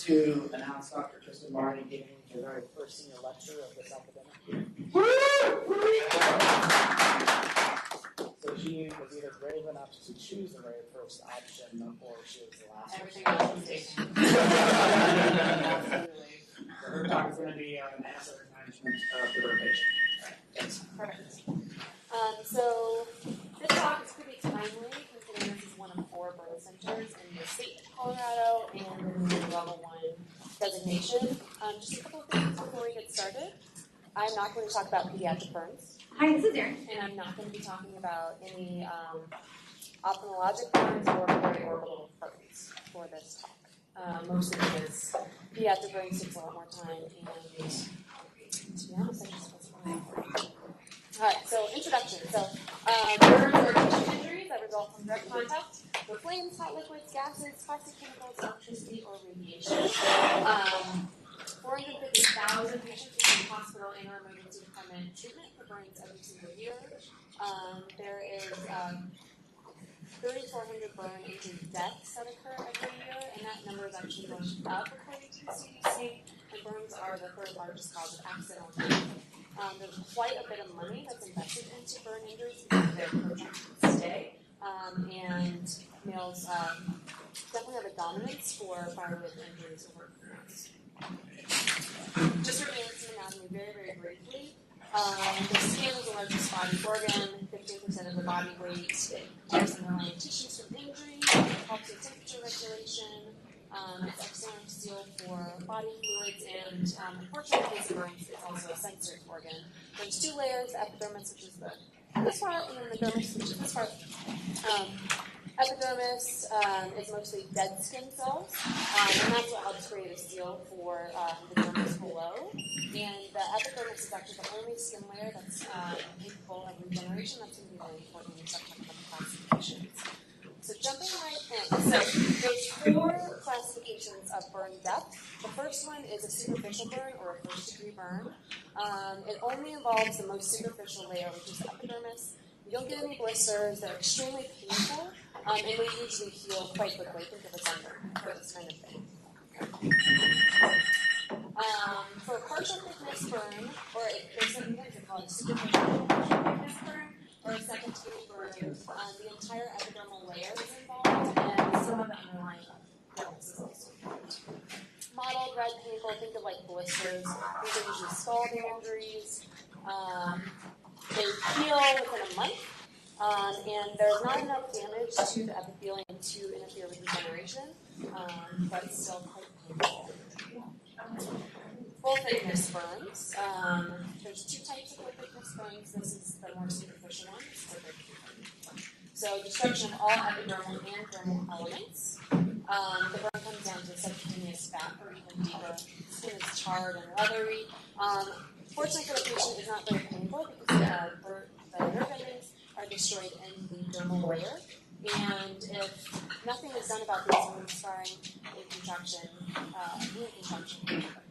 to announce Dr. Kristen Martin giving the very first senior lecture of this academic year. So she was either brave enough to choose the very first option, or she was the last. Everything else was taken. Absolutely. So her talk is going to be on asset management for her patient. Thanks. Perfect. So this talk is pretty timely, considering this is one of 4 burn centers in the state of Colorado and in the level 1 designation. Just a couple of things before we get started. I'm not going to talk about pediatric burns. Hi, this is Erin. And I'm not going to be talking about any ophthalmologic burns or periorbital burns for this talk. Mostly because pediatric burns takes a lot more time, and to be honest, I just wasn't really important. Alright, so introduction. So burns are tissue injuries that result from direct contact with flames, hot liquids, gases, toxic chemicals, electricity, or radiation. 450,000 patients receive hospital and or emergency department treatment for burns every single year. There is 3,400 burn injury deaths that occur every year, and that number is actually going up according to the CDC, and burns are the 3rd largest cause of accidental death. There's quite a bit of money that's invested into burn injuries because of their protracted stay, and males definitely have a dominance for firewood injuries over females. Just reviewing some anatomy very, very briefly. The skin is the largest body organ, 15% of the body weight. It protects underlying tissues from injury, helps with temperature regulation. It's excellent seal for body fluids, and unfortunately, in case of burns, it's also a sensory organ. There's 2 layers: the epidermis, which is this part, and then the dermis, which is this part. Epidermis is mostly dead skin cells, and that's what helps create a seal for the dermis below. And the epidermis is actually the only skin layer that's capable of regeneration. That's going to be really important when we start talking about classifications. So jumping right in. So there's 4 classifications of burn depth. The first one is a superficial burn or a first-degree burn. It only involves the most superficial layer, which is the epidermis. You don't get any blisters. They're extremely painful, and they usually heal quite quickly. Think of a sunburn for this kind of thing. For a partial thickness burn, or there's sometimes they call it a superficial partial thickness burn, or a second-degree burn, the entire epidermal layer is involved, and some of the underlying dermis is also involved. Mottled, red, painful, think of like blisters. These are usually scalding injuries. They heal within a month, and there's not enough damage to the epithelium to interfere with regeneration, but it's still quite painful. Full thickness burns. There's 2 types of full thickness burns. This is the more superficial one. This is the burn. So destruction of all epidermal and dermal elements. The burn comes down to subcutaneous fat or even deeper. Skin is charred and leathery. Fortunately for the patient, it's not very painful because the nerve endings are destroyed in the dermal layer. And if nothing is done about these wounds scarring in contraction, wound contraction can happen.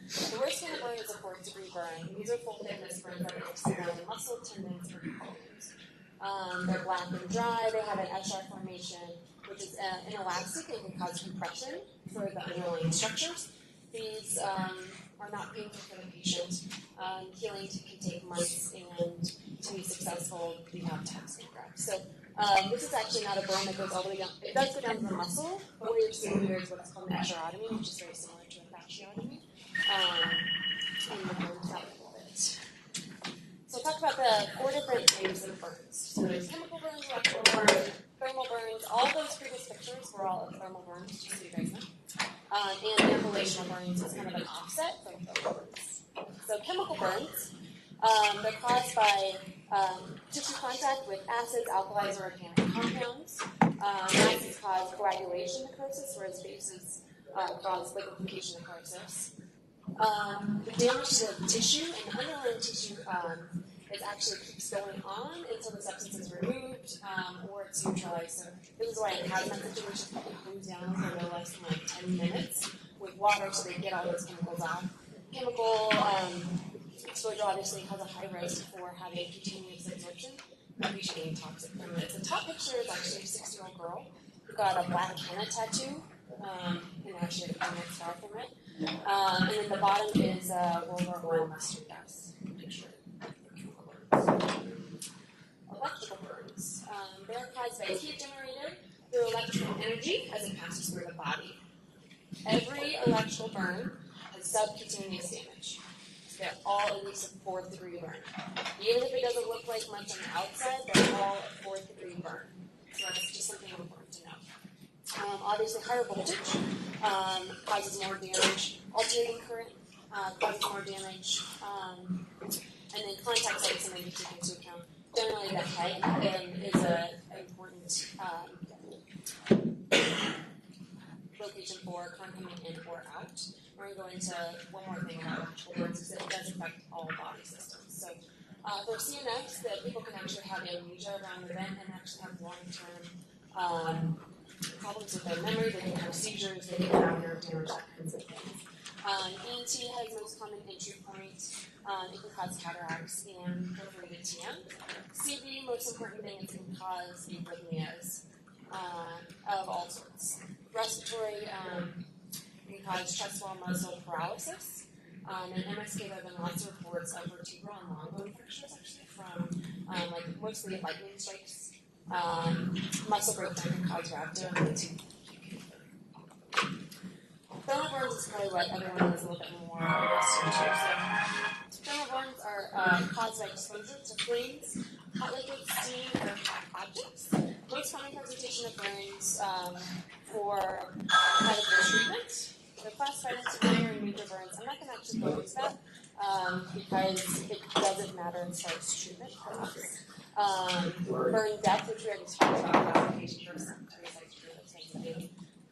The worst kind of burn is a 4th-degree burn. These are full-thickness burns that are around the muscle, tendons, or bones. They're black and dry. They have an Eschar formation, which is inelastic and can cause compression for the underlying structures. These are not painful for the patient. Healing can take months, and to be successful, we have taps and grafts. So this is actually not a burn that goes all the way down. It does go down to the muscle, but what you're seeing here is what's called an escherotomy, which is very similar to a fasciotomy. And the burns out a little bit. So we'll talk about the 4 different types of burns. So there's chemical burns, electrical burns, thermal burns. All of those previous pictures were all of thermal burns, just so you guys know. And inhalational burns is kind of an offset from thermal burns. So chemical burns, they're caused by tissue contact with acids, alkalis, or organic compounds. Acids cause coagulation necrosis, whereas bases cause liquefaction necrosis. The damage to the tissue and the underlying tissue it actually keeps going on until the substance is removed or it's neutralized. So this is why in hazmat situations people cool down for no less than like 10 minutes with water so they can get all those chemicals out. Chemical exposure obviously has a high risk for having continuous absorption of being toxic permanents. The top picture is actually a 6-year-old girl who got a black henna tattoo and actually a few far from it. And then the bottom is World War I mustard gas. Electrical burns. They are caused by heat generated through electrical energy as it passes through the body. Every electrical burn has subcutaneous damage. So they're all at least a 4th degree burn. Even if it doesn't look like much on the outside, they're all a 4th degree burn. So that's just something important to know. Obviously, higher voltage causes more damage. Alternating current causes more damage. And then contact site is something to take into account. Generally, the head is an important location for current coming in or out. We're going to go into one more thing about electrical burns because it does affect all body systems. So for CNS, that people can actually have amnesia around the event and actually have long-term problems with their memory. They can have seizures, they can have nerve damage, that kinds of things. ENT has the most common entry point. It can cause cataracts and perforated TM. CV, most important thing, it can cause arrhythmias of all sorts. Respiratory, it can cause chest wall muscle paralysis. And MSK, there have been lots of reports of vertebral and long bone fractures actually from mostly lightning strikes. Muscle breakdown can cause rhabdomyolysis. Thermal burns is probably what everyone is a little bit more interested in. So, thermal burns are caused by exposure to flames, hot liquid, steam, or hot objects. Most common presentation of burns for medical treatment. They're classified into minor and major burns. I'm not going to actually go into that because it doesn't matter as far as treatment for us. Burn depth, which we already talked about, classification for some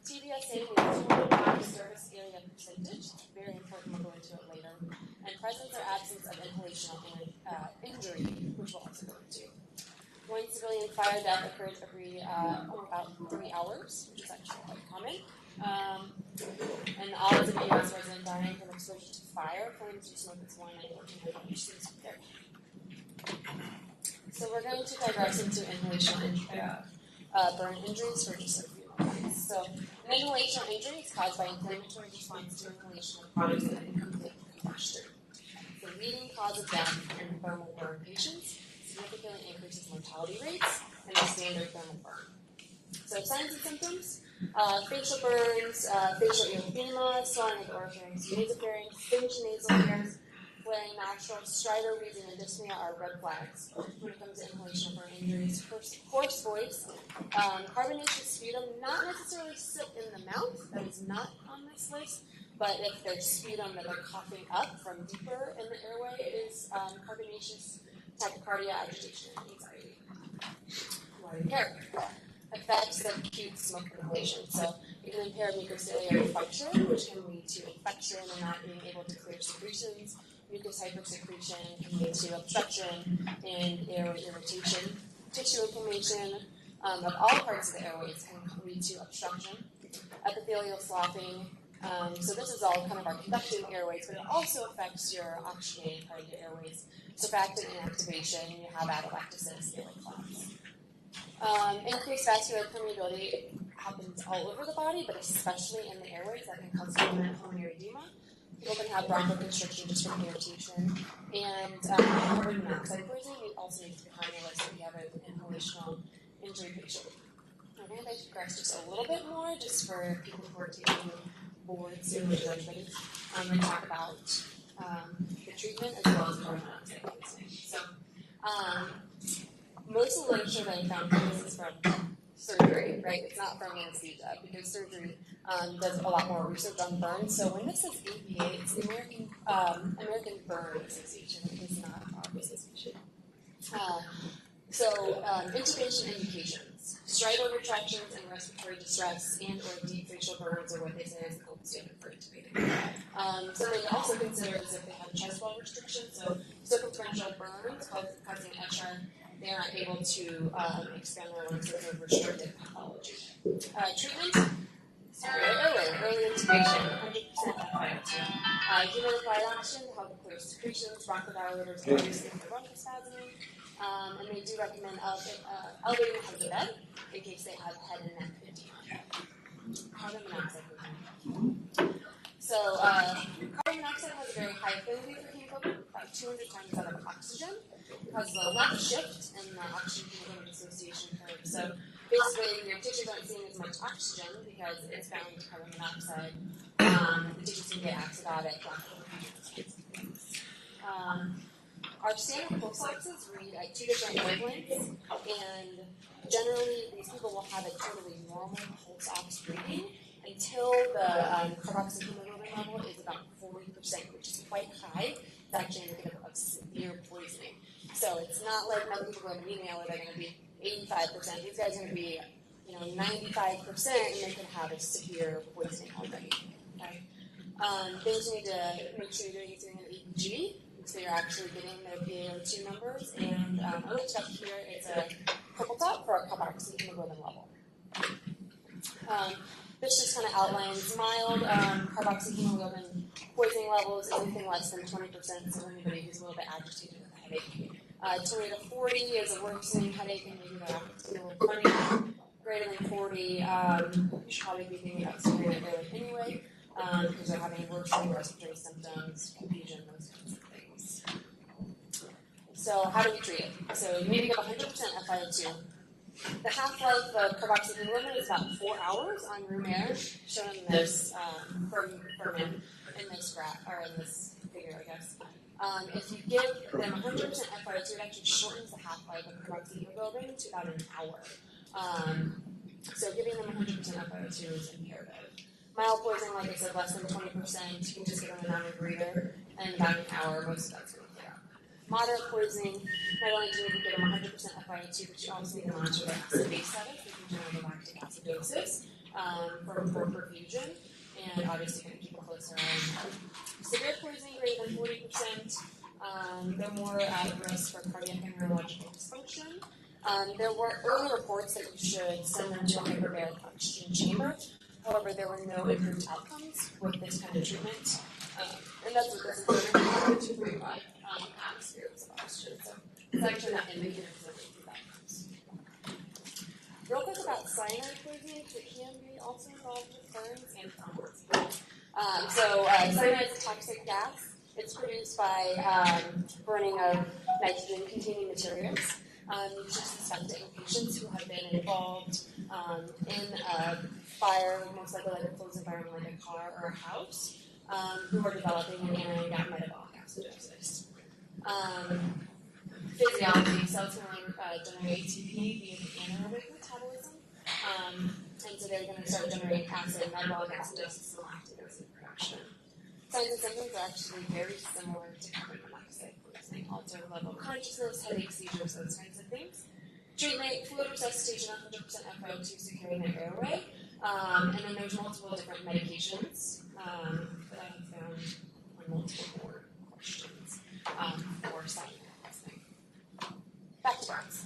TBSA means total body surface area percentage. Very important, we'll go into it later. And presence or absence of inhalational injury, which we'll also go into. One civilian fire death occurs every about 3 hours, which is actually quite common. And the odds of a U.S. resident dying from exposure to fire, flames, or smoke is 1 in 1400, which seems there. So we're going to digress into inhalational burn injuries for just a few moments. So an inhalational injury is caused by inflammatory response to inhalation of products that incomplete combustion. The leading cause of death in thermal burn patients significantly increases mortality rates and the standard thermal burn. So signs and symptoms, facial burns, facial erythema, swelling of the oropharynx, nasopharynx, singed nasal hairs, flaring nostrils, stridor, wheezing, and dyspnea are red flags when it comes to inhalation burn injuries. Hoarse voice, carbonaceous sputum, not necessarily sit in the mouth, that is not on this list, but if there's sputum that they're coughing up from deeper in the airway, it is carbonaceous tachycardia, agitation, and anxiety. Why do you care? Affects the acute smoke inhalation. So it can impair mucociliary function, which can lead to infection and not being able to clear secretions. Mucus hypersecretion can lead to obstruction and airway irritation. Tissue inflammation of all parts of the airways can lead to obstruction. Epithelial sloughing. So this is all kind of our conducting airways, but it also affects your oxygenated part of your airways. Surfactant inactivation, you have atelectasis, airway collapse. Increased vascular permeability, it happens all over the body, but especially in the airways. That can cause pulmonary edema. People can have bronchoconstriction just from irritation. And carbon monoxide poisoning, it also needs to be high on the list if you have an inhalational injury patient. I'm going to digress just a little bit more, just for people who are taking boards soon, which is everybody. I'm going to talk about the treatment as well as carbon monoxide poisoning. So, most of the literature that I found this is from surgery, right? It's not from anesthesia because surgery does a lot more research on burns. So when this says ABA, it's the American Burn Association. It is not our association. Intubation indications, stridor retractions and respiratory distress and or deep facial burns are what they say is the gold standard for intubating. So they also consider as if they have chest wall restriction, so circumferential burns causing etcher. They are not able to expand their lungs because of restricted pathology. Treatment, early intubation, 100% FiO2. Humidified oxygen to help clear secretions, bronchodilators, and reducing the bronchospasm. And they do recommend elevating them from the bed in case they have head and neck edema. Carbon monoxide. So carbon monoxide has a very high affinity for hemoglobin, about 200 times that of oxygen. It causes a left shift in the oxygen hemoglobin association curve. So basically, your tissues aren't seeing as much oxygen because it's bound to carbon monoxide. The tissues can get acidotic. Our standard pulse oxes read at 2 different wavelengths, and generally these people will have a totally normal pulse ox reading until the carboxyhemoglobin level is about 40%, which is quite high. It's actually indicative of severe poisoning. So it's not like most people go to meeting where they're going to be 85%. These guys are going to be 95%, and they could have a severe poisoning already. Okay? They just need to make sure you're using an EEG, so you're actually getting their PaO2 numbers. And I looked up here, it's a purple dot for a carboxyhemoglobin level. This just kind of outlines mild carboxyhemoglobin poisoning levels is anything less than 20%, so anybody who's a little bit agitated with a headache. 20 to 40 is a worsening headache, and maybe they're a little funny. Greater than 40, you should probably be thinking about steering it early anyway, because they're having worsening respiratory symptoms, confusion, those kinds of things. So how do we treat it? So you need to give 100% FiO2. The half-life of carboxyhemoglobin is about 4 hours on room air, shown in this for men in this graph or in this figure, I guess. If you give them 100% FiO2, it actually shortens the half-life of carboxyhemoglobin to about an hour. So giving them 100% FiO2 is imperative. Mild poisoning, like I said, less than 20%. You can just give them a non-rebreather, and about an hour, most of that's going to clear up. Moderate poisoning, not only do you need to give them 100% FiO2, but you also need to monitor their acid-base status, which is generally lactic acidosis, for perfusion, and obviously going to keep a closer eye on severe poisoning greater than 40%. They're more at risk for cardiac and neurological dysfunction. There were early reports that you should send them to a hyperbaric oxygen chamber. However, there were no improved outcomes with this kind of treatment. And that's what this is doing, 235 atmospheres of oxygen. So it's actually not indicative of improved outcomes. Real quick about cyanide poisoning, because it can be also involved with burns and thrombosis. Cyanide is a toxic gas. It's produced by burning of nitrogen-containing materials. Usually suspecting patients who have been involved in a fire, most likely like a closed environment like a car or a house, who are developing an anaerobic metabolic acidosis. Physiology, cells can generate ATP via the anaerobic metabolism, and so they're going to start generating acid, metabolic acidosis, and lactose production. Signs and symptoms are actually very similar to carbon monoxide poisoning, altered level of consciousness, headache, seizures, those kinds of things. Treatment, fluid resuscitation, 100% FiO2 securing the airway, and then there's multiple different medications that I have found on multiple board questions for cyanide poisoning. Back to burns.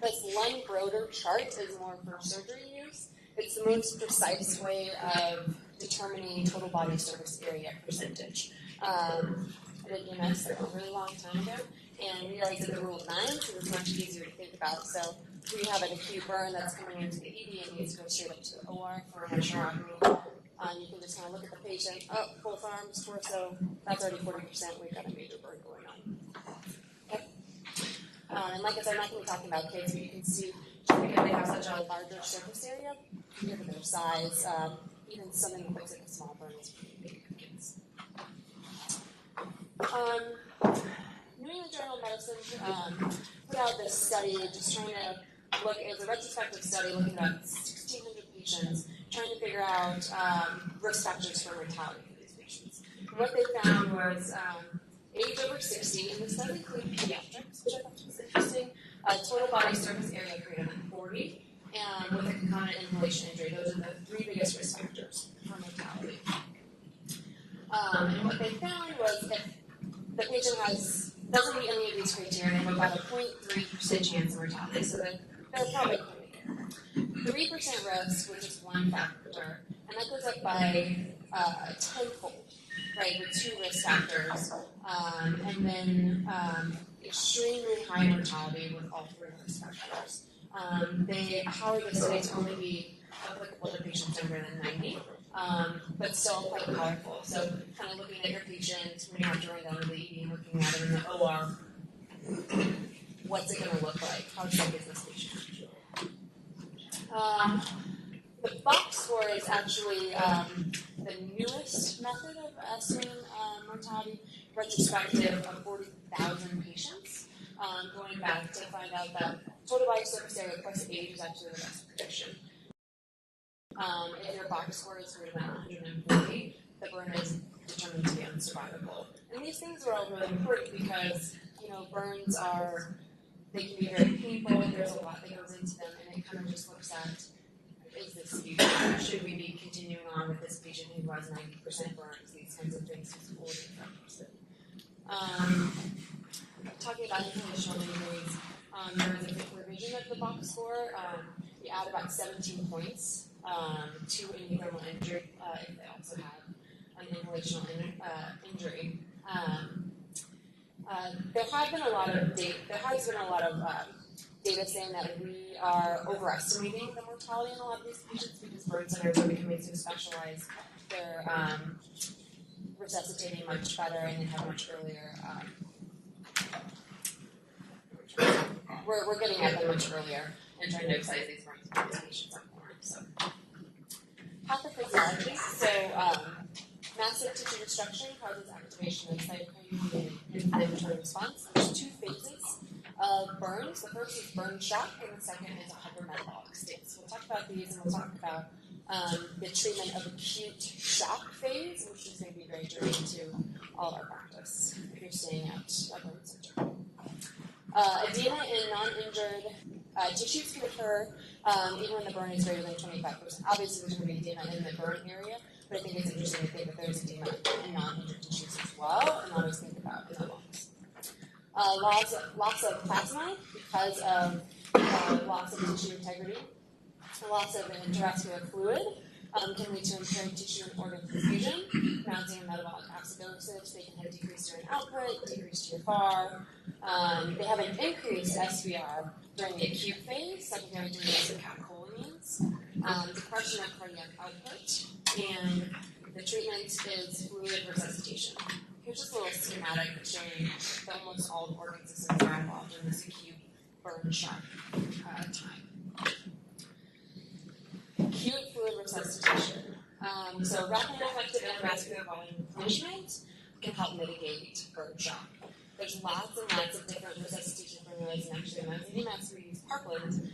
This Lund-Broder chart is more for surgery use. It's the most precise way of determining total body surface area percentage. I did EMS a really long time ago, and realized that the rule of 9, so it's much easier to think about. So we have an acute burn that's coming into the ED and needs to go straight up to the OR for a hysterectomy. You can just kind of look at the patient, both arms, torso, that's already 40%, we've got a major burn going on. Okay. And like I said, I'm not going to be talking about kids, but you can see just because they have such a larger surface area, compared to their size, even something that looks like a small burn is pretty big for kids. New England Journal of Medicine put out this study just trying to look, it's a retrospective study looking at 1,600 patients, trying to figure out risk factors for mortality for these patients. And what they found was age over 60, and this does include pediatrics, which I thought was interesting, total body surface area greater than 40, and with a concomitant inhalation injury. Those are the 3 biggest risk factors for mortality. And what they found was if the patient doesn't meet any of these criteria, they have about a 0.3% chance of mortality, so they're probably clinical. 3% risk, which is one factor, and that goes up by tenfold, right, with 2 risk factors, and then extremely high mortality with all 3 risk factors. They powered the study to only be applicable to patients younger than 90, but still quite powerful. So kind of looking at your patient when you have to run down to the ED and looking at them in the OR, what's it going to look like? How sick is this patient? The box score is actually the newest method of estimating mortality, retrospective of 40,000 patients, going back to find out that total body surface area plus age is actually the best prediction. If your box score is greater than 140, the burn is determined to be unsurvivable. And these things are all really important because, burns they can be very painful, there's a lot that goes into them, and it kind of just looks at, is this future? Should we be continuing on with this patient who has 90% burns? These kinds of things is fully interested. Talking about inhalational injuries, there was a quick revision of the box score. You add about 17 points to any thermal injury if they also have an inhalational injury. There has been a lot of data saying that we are overestimating the mortality in a lot of these patients because burn centers are becoming so specialized. They're resuscitating much better and they have much earlier. We're getting at them much earlier and trying to excise these burns before these patients are born. So, pathophysiology. So, massive tissue destruction causes activation of cytokine and inflammatory response. There's two phases of burns. The first is burn shock, and the second is a hypermetabolic state. So we'll talk about these, and we'll talk about the treatment of acute shock phase, which is going to be very germane to all of our practice if you're staying at a burn center. Edema in non-injured tissues can occur even when the burn is greater than 25%. Obviously, there's going to be edema in the burn area, but I think it's interesting to think that there's edema in non-injured tissues as well, and always think about in the lungs. Loss of plasma because of loss of tissue integrity. Loss of intravascular fluid can lead to impaired tissue and organ perfusion, mounting and metabolic acidosis. They can have decreased urine output, decreased GFR. They have an increased SVR during the acute phase, secondary to use of catecholamines, depression of cardiac output, and the treatment is fluid resuscitation. Here's just a little schematic showing that almost all the organ systems are involved in this acute burn shock time. Acute fluid resuscitation. So rapid and effective intravascular volume replenishment can help mitigate burn shock. There's lots and lots of different resuscitation formulas, and actually in EMS we use Parkland,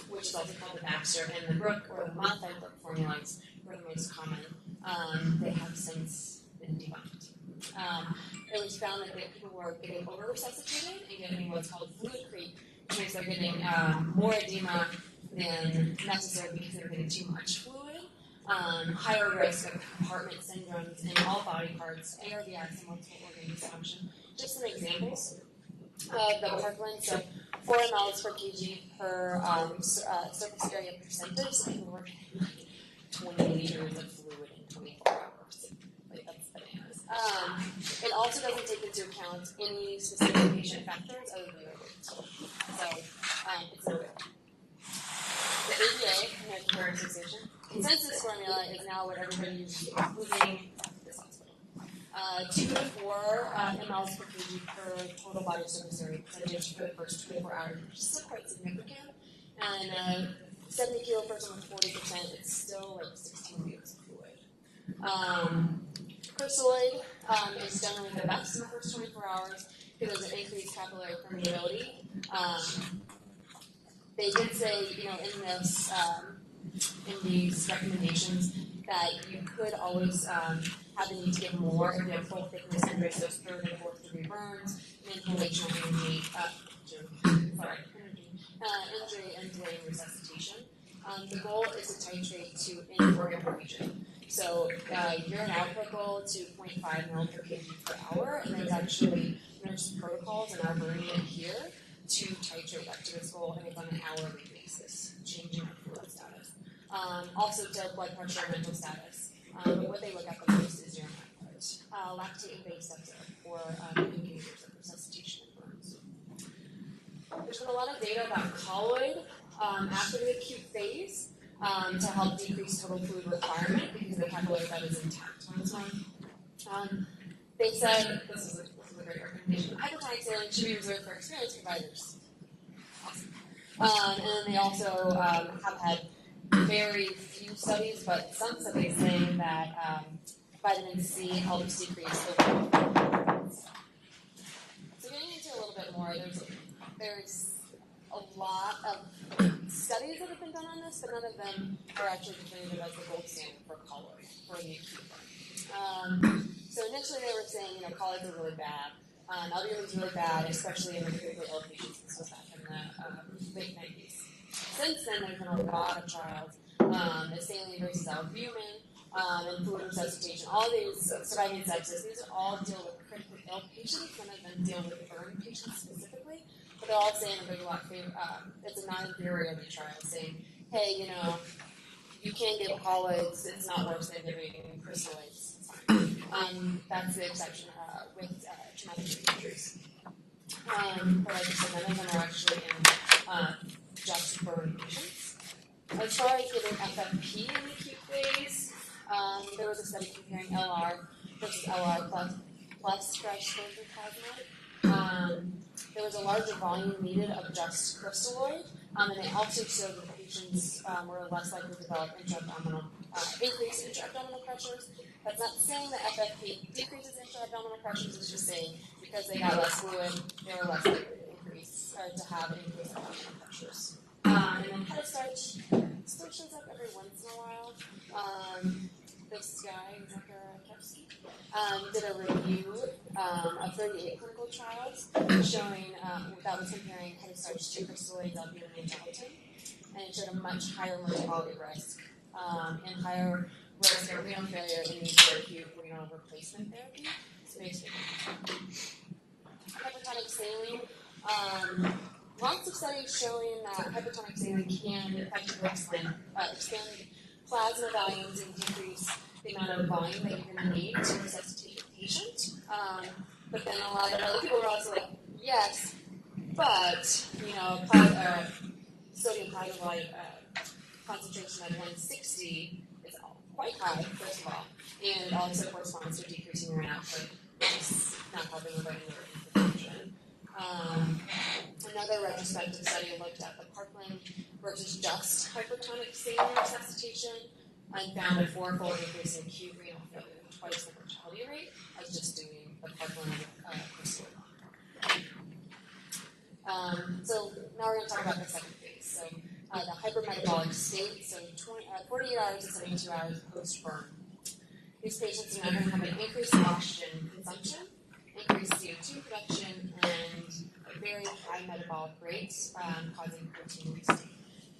which is also called the Baxter, and the Brook or the modified Brook formulas were the most common. They have since been debunked. It was found that people were getting over-resuscitated and getting what's called fluid creep, which means they're getting more edema than necessary because they're getting too much fluid. Higher risk of compartment syndromes in all body parts, ARDS, and multiple organ dysfunction. Just some examples of the Parkland. So 4 mLs per kg per surface area percentage. So people were getting like 20 liters of fluid in 24 hours. Like, that's bananas. It also doesn't take into account any specific patient factors other than their weight. So it's no good. The ADA, American Heart Association, consensus formula is now what everybody uses, including this hospital. 2 to 4 mLs per kg per total body surface area percentage for the first 24 hours, which is still quite significant. And 70 kilo person with 40%, it's still like 16 liters of fluid. Crystalloid is generally the best in the first 24 hours because there's an increased capillary permeability. They did say, in these recommendations that you could always have the need to give more if you have full thickness injuries, those 3rd and 4th degree burns, inhalational injury and delaying resuscitation. The goal is to titrate to in-organ perfusion. So urine output goal to 0.5 ml per kg per hour, and there's actually nurse protocols in our burn unit here to titrate up to this goal, and it's on an hourly basis, changing our fluid status. Also to blood pressure and mental status. But what they look at the most is urine output. Lactate and base steps for indicators of resuscitation and burns. There's been a lot of data about colloid after the acute phase. to help decrease total fluid requirement because the capillary bed is intact on this one. They said, this is a great recommendation, hypertonic saline should be reserved for experienced providers. Awesome. And then they also have had very few studies, but some studies saying that vitamin C helps decrease overall fluid. So getting into a little bit more, there's a lot of studies that have been done on this, but none of them are actually definitive as the gold standard for colloids for the acute burn. So initially they were saying, colloids are really bad. Albumin is really bad, especially in the critically ill patients. This was back in the late 90s. Since then, there's been a lot of trials. The saline versus albumin, and fluid resuscitation. All these surviving sepsis, these all deal with critically ill patients. None of them deal with burn patients specifically. But they're all saying there's a lot of it's a non-inferiority trial saying, hey, you can give colloids, it's not worse than giving crystalloids. That's the exception with traumatic injuries. But like I said, none of them are actually in just burn patients. As far as giving FFP in the acute phase, there was a study comparing LR versus LR plus fresh frozen plasma. There was a larger volume needed of just crystalloid, and they also showed that patients were less likely to develop intra-abdominal increase in intra-abdominal pressures. That's not saying that FFP decreases intra-abdominal pressures, it's just saying because they got less fluid, they were less likely to increase, or to have increased abdominal pressures. And then head-starch still shows up every once in a while. This guy, Dr. Kepsky, did a review of 38 clinical trials showing that was comparing head-starch to crystalloids, albumin, and gelatin, and it showed a much higher mortality risk and higher risk of renal failure in these for acute renal replacement therapy. So basically, hypertonic saline. Lots of studies showing that hypertonic saline can effectively expand plasma volumes and decrease the amount of volume that you're going to need to resuscitate a patient. But then a lot of other people were also like, yes, but, sodium hydrolyte concentration at 160 is quite high, first of all, and it also corresponds to decreasing your output, which is not helping with your inflammation. Another retrospective study looked at the Parkland versus just hypertonic saline resuscitation and found a fourfold increase in acute renal failure, twice the mortality rate of just doing the Parkland crystalloid. So now we're going to talk about the second phase. So the hypermetabolic state, so 48 hours to 72 hours post-burn. These patients are now going to have an increase in oxygen consumption, increased CO2 production, and very high metabolic rates, causing protein wasting.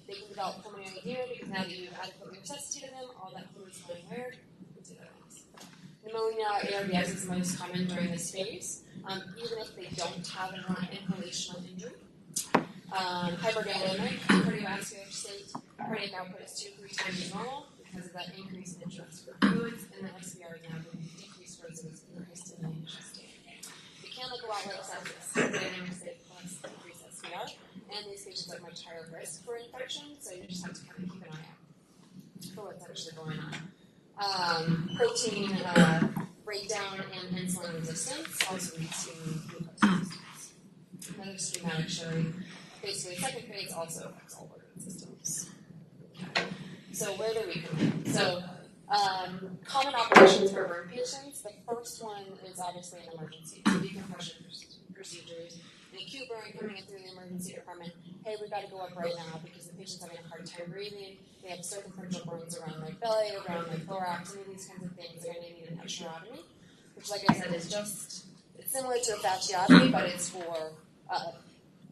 They can develop pulmonary edema because now that you've adequately resuscitated them, all that fluid is going where? Into their lungs. Pneumonia, ARDS is most common during this phase, even if they don't have an inhalational injury. Hyperdynamic cardiovascular state, cardiac output is 2-3 times as normal because of that increase in intravascular fluids, and the SVR is now going to decrease versus increased in the initial state. It can look a lot like sepsis, dynamic state plus decreased SVR, and these patients are much higher risk for infection, so you just have to kind of keep an eye out for what's actually going on. Protein breakdown and insulin resistance also leads to glucose resistance. Another schematic showing basically second phase also affects all organ systems. Okay. So where do we come in? So common operations for burn patients. The first one is obviously an emergency. So decompression procedures. An acute burn coming in through the emergency department. Hey, we've got to go up right now because the patient's having a hard time breathing. They have circumferential burns around their belly, around their thorax, any of these kinds of things. They're going to need an episiotomy, which, like I said, is just, it's similar to a fasciotomy, but it's for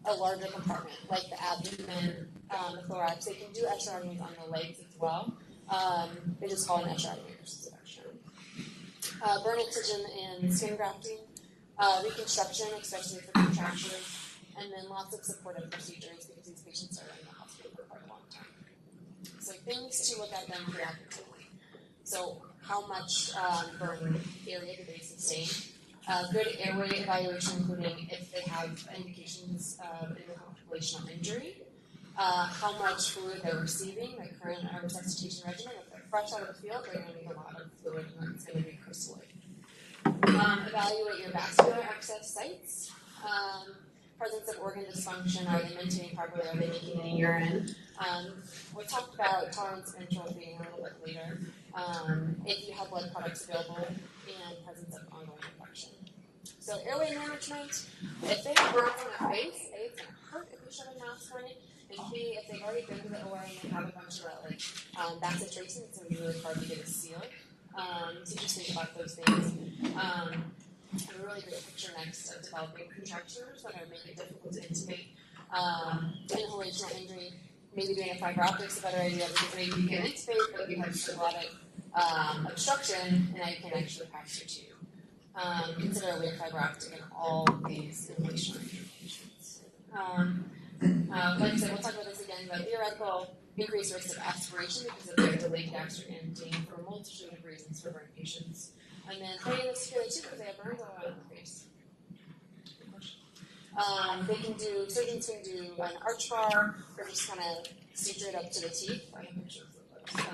a larger compartment, like the abdomen, the thorax. They can do episiotomies on the legs as well. They just call it an episiotomy versus a fasciotomy. Burn excision and skin grafting. Reconstruction, especially for contractures, and then lots of supportive procedures because these patients are in the hospital for quite a long time. So things to look at them preoperatively. So how much burn area do they sustain? Good airway evaluation, including if they have indications of intercirculational injury. how much fluid they're receiving, the current resuscitation regimen. If they're fresh out of the field, they're going to need a lot of fluid, and it's going to be crystalloid. Evaluate your vascular access sites. Presence of organ dysfunction, are they maintaining properly, are they making any urine? We talked about tolerance of enteral feeding a little bit later. If you have blood products available, and presence of ongoing infection. So airway management, if they have burns on their face, A, it's going to hurt if you shove a mask on it, and B, if they've already been to the OR and they have a bunch of that, like, bacitracin, it's going to be really hard to get a seal. So just think about those things. I have a really great picture next of developing contractures that are making it difficult to intubate. Inhalational injury, maybe doing a fiber optic is a better idea because maybe you can intubate, but you have cirrhotic obstruction, and now you can actually pass your tube. Consider a weak fiber optic in all these inhalational injury patients. Like I said, we'll talk about this again, but theoretical increased risk of aspiration because of their delayed gastric emptying for a multitude of reasons for burn patients. And then they have securely too because they have burns all over the face. Surgeons can do an arch bar or just kind of suture it up to the teeth. I have pictures of those. An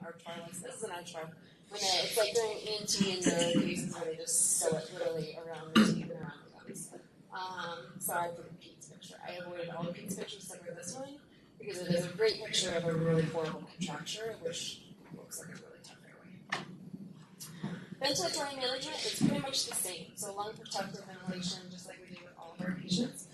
arch bar. This is an arch bar. It's like doing ENT in the cases where they just sew it literally around the teeth and around the gums. Sorry for the Pete's picture. I avoided all the Pete's pictures except for this one because it is a great picture of a really horrible contracture, which looks like a really tough airway. Ventilatory management is pretty much the same. So lung protective ventilation, just like we do with all of our patients.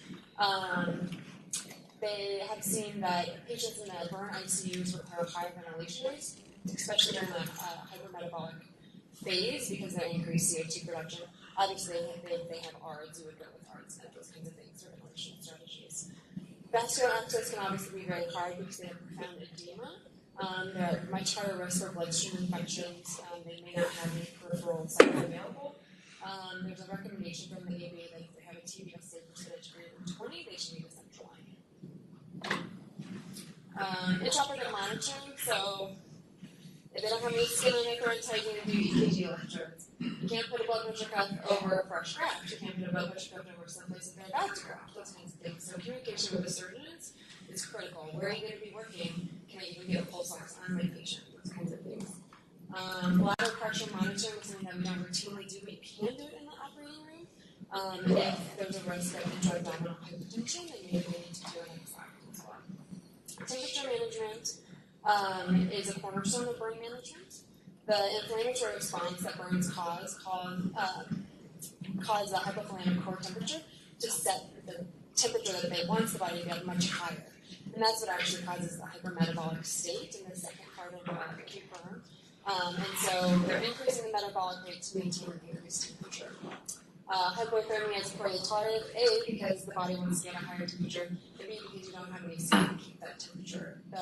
They have seen that patients in the burn ICUs require higher ventilation rates, especially during the hypermetabolic phase because of increased CO2 production. Obviously, if they have ARDS, you would go with ARDS and those kinds of things for ventilation strategies. Vascular access can obviously be very hard because they have profound edema. They're at much higher risk for bloodstream infections. They may not have any peripheral sites available. There's a recommendation from the ABA that if they have a TB assay percentage greater than 20, they should need a central line. Intraoperative monitoring, so if they don't have any skin on their throat, how are you going to do EKG electrodes? You can't put a blood pressure cuff over a fresh graft. You can't put a blood pressure cuff over someplace that they're about to graft. Those kinds of things. So communication with the surgeons is critical. Where are you going to be working? Can I even get a pulse ox on my patient? Those kinds of things. Bladder pressure monitoring is something that we don't routinely do, but you can do it in the operating room. If there's a risk of intra-abdominal hypertension, then you may need to do an XR as well. Temperature management is a cornerstone of burn management. The inflammatory response that burns cause the hypothalamic core temperature to set the temperature that they want the body to get much higher. And that's what actually causes the hypermetabolic state in the second part of acute burn. And so they're increasing the metabolic rate to maintain an increased temperature. Hypothermia is poorly tolerated, A, because the body wants to get a higher temperature, and B, because you don't have any sleep to keep that temperature, the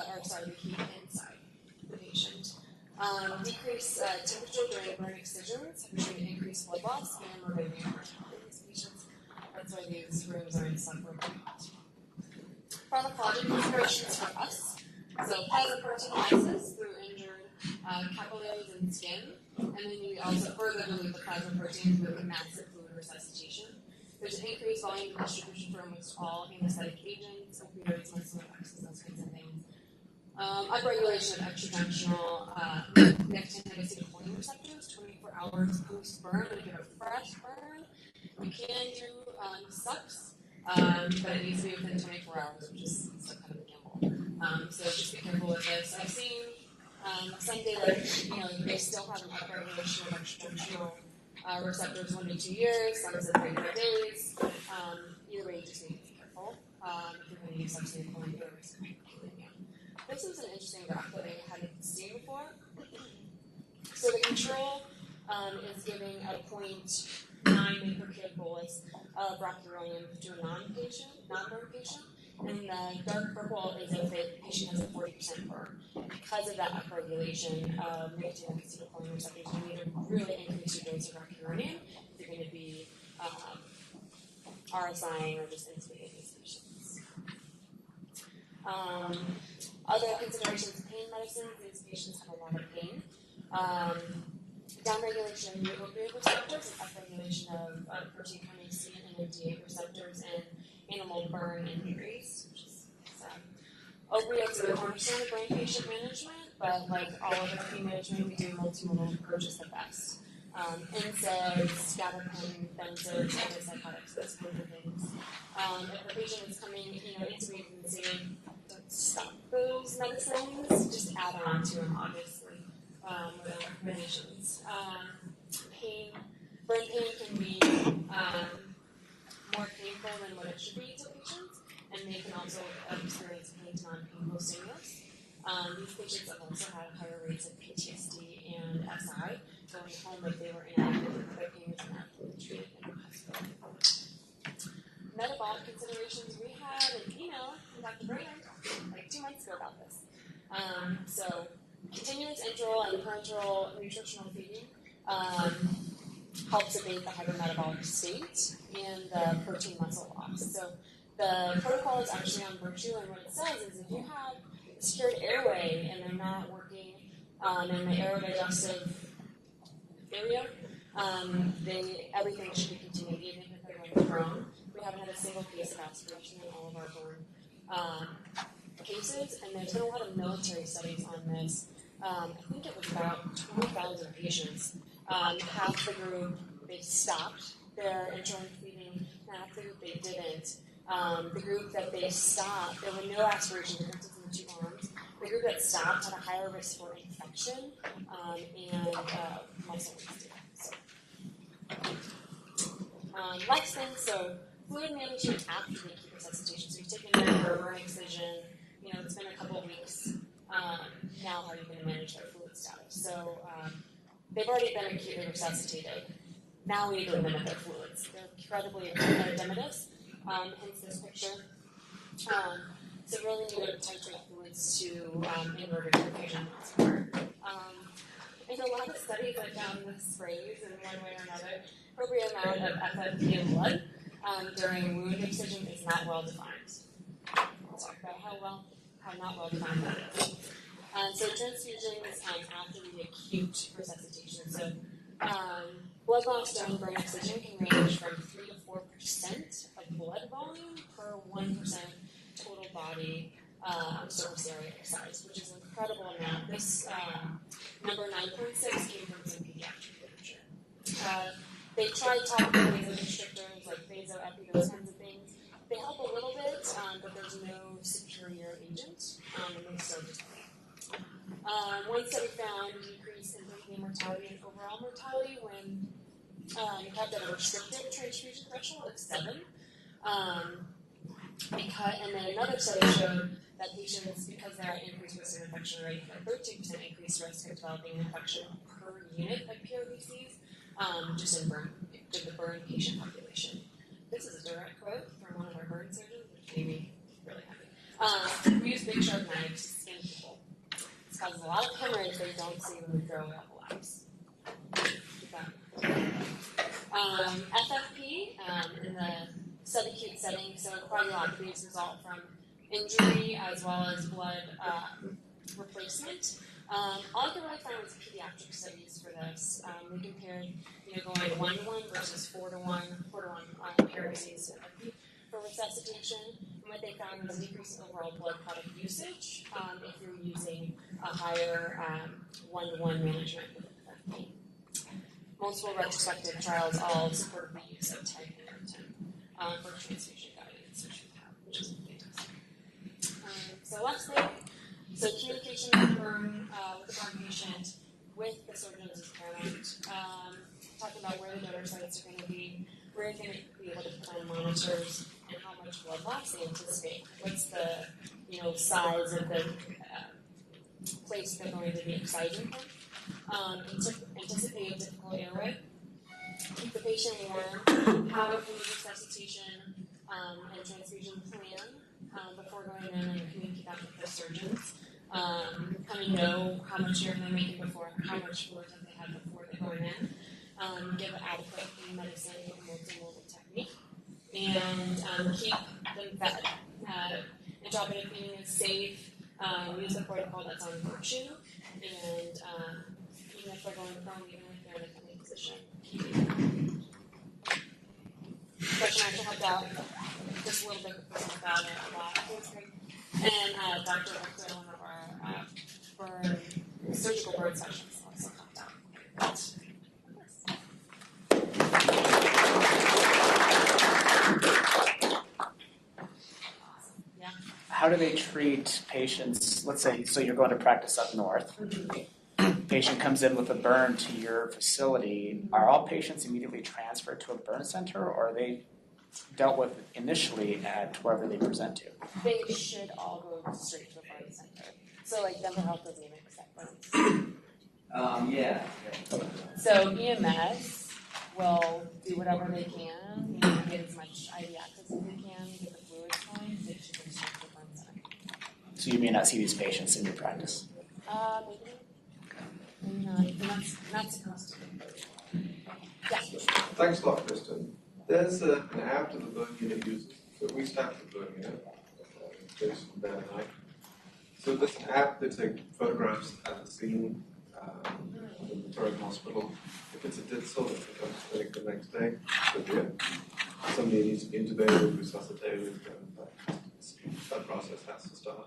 heat inside the patient. Decrease temperature during burn excisions, which would increase blood loss and morbidity in these patients. That's why these rooms are insufferably hot. Pharmacologic considerations for us. So plasma protein lysis through injured capillaries and skin. And then you also further dilute the plasma proteins with a massive fluid resuscitation. There's an increased volume of distribution for almost all anesthetic agents, opioids, muscle relaxants, those kinds of things. Upregulation of extrajunctional nicotine acetylcholine receptors 24 hours post-burn. If you have a fresh burn, you can do sucks, but it needs to be within 24 hours, which is still kind of a gamble. So just be careful with this. I've seen some data, they still have an upregulation of extrajunctional receptors 1 to 2 years, some said 3 to 5 days. Either way, you just need to be careful. If you're going to use acetylcholine, you're risk of hyperkalemia. This is an interesting graph that I hadn't seen before. So the control is giving a 0.9 mg per kg bolus of rocuronium to a non-burn patient. And the dark purple is if the patient has a 40% burn. Because of that upregulation of nicotine and acetylcholine receptors, you need to really increase your dose of rocuronium if you're going to be RSIing or just intubating these patients. Other considerations of pain medicine, these patients have a lot of pain. Downregulation of opioid receptors and upregulation of protein kinase C and NMDA receptors and animal burn injuries, which is sad. Opioids are the cornerstone of brain patient management, but like all other pain management, we do multimodal approaches the best. NSAIDs, gabapentin, benzos, antipsychotics, those kinds of things. If the patient is coming, into agency, don't stop those medicines, just add on to them, obviously, with our recommendations. Brain pain can be more painful than what it should be to patients, and they can also experience pain to non-painful stimulus. These patients have also had higher rates of PTSD and SI, going home if they were inadequate, their pain was inadequately treated in the hospital. Metabolic considerations, we had an email from Dr. Brainerd like 2 months ago about this. So continuous enteral and parenteral nutritional feeding helps abate the hypermetabolic state and the protein muscle loss. So the protocol is actually on Virtue, and what it says is if you have a secured airway and they're not working in the aerodigestive area, everything should be continued, even if they're going prone. We haven't had a single case of aspiration in all of our burn cases, and there's been a lot of military studies on this. I think it was about 20,000 patients. Half the group, they stopped their enteral feeding, and half the group they didn't. The group that they stopped, there were no aspiration differences in the two arms. The group that stopped had a higher risk for infection and muscle wasting. Last thing, so fluid management after the acute resuscitation. So you've taken them for a burn excision, it's been a couple of weeks. Now how are you going to manage their fluid status? So they've already been acutely resuscitated. Now we need to limit their fluids. They're incredibly edematous, hence this picture. So we really need to titrate fluids to inverted perfusion. In a lot of studies, I found this phrase in one way or another. Appropriate amount of FFP in blood during wound excision is not well defined. We'll talk about how not well defined that is. So transfusions after the acute resuscitation. So blood loss during burn excision can range from 3 to 4% of blood volume per 1% total body surface area size, which is an incredible amount. This number 9.6 came from some pediatric literature. They tried topical vasoconstrictors like vasoepi, those kinds of things. They help a little bit, but there's no superior agent, and they still just one study found a decrease in baby mortality and overall mortality when you have that restricted transfusion threshold of 7. And then another study showed that patients, because they're at increased risk of infection rate, had a 13% increased risk of developing an infection per unit of PRVCs, just in the burn patient population. This is a direct quote from one of our burn surgeons, which made me really happy. We use big sharp knives to skin people. This causes a lot of hemorrhage they don't see when we throw it up labs. FFP in the subacute setting, so coagulopathies result from injury as well as blood replacement. All I could really find was pediatric studies for this. We compared, going 1-to-1 versus 4-to-1 PRVCs for resuscitation. And what they found was a decrease in overall blood product usage if you're using a higher 1-to-1 management with FFP. Multiple retrospective trials all supported the use of type for transfusion guidance, which is fantastic. So last thing, communication with the burn patient with the surgeons is paramount. Talking about where the donor sites are going to be, where they're going to be able to put on monitors, and how much blood loss they anticipate. What's the size of the place they're going to be excising from. Anticipate a difficult airway. Keep the patient warm. Have a fluid resuscitation and transfusion plan before going in, and communicate that with the surgeons. Kind of know how much urine they're making before, how much fluid have they had before they go in. Give adequate pain medicine with multimodal technique, and keep them fed. Intraoperative feeding is safe. Use the protocol that's on Virtue, and even if they're going prone, even if they're in a coming position, keep it. Question actually helped out just a little bit about it a lot. Thanks, Greg. And Dr. Victor, one of our surgical burn sessions, also come down. Yeah. How do they treat patients? Let's say, so you're going to practice up north. Patient comes in with a burn to your facility. Are all patients immediately transferred to a burn center, or are they dealt with initially at wherever they present to? They should all go straight to a burn center. So like Denver Health doesn't even accept burns. Yeah. So EMS will do whatever they can, get as much IV access as they can, get the fluids flowing, so they should go straight to the burn center. So you may not see these patients in your practice? Maybe. Maybe not. Not supposed to. Yeah. Thanks a lot, Kristen. There's an app that the burn unit uses. So we staff the burn unit. It's day and night. So there's an app that takes photographs at the scene in the Victorian Hospital. If it's a DITSL, it becomes clinic the next day. So somebody needs to be intubated, resuscitated, and that process has to start.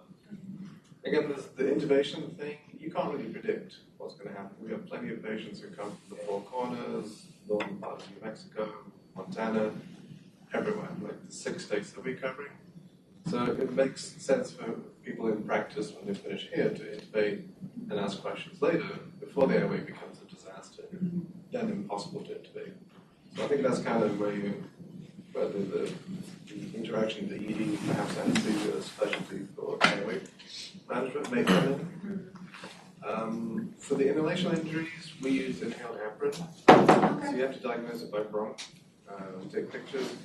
Again, there's the intubation thing. You can't really predict what's going to happen. We have plenty of patients who come from the Four Corners, northern part of New Mexico, Montana, everywhere, like the 6 states that we're covering. So it makes sense for people in practice when they finish here to intubate and ask questions later before the airway becomes a disaster, then impossible to intubate. So I think that's kind of where the interaction with the ED, perhaps anesthesia, specialty for airway management may come in. For the inhalation injuries, we use inhaled heparin. So you have to diagnose it by bronch, take pictures,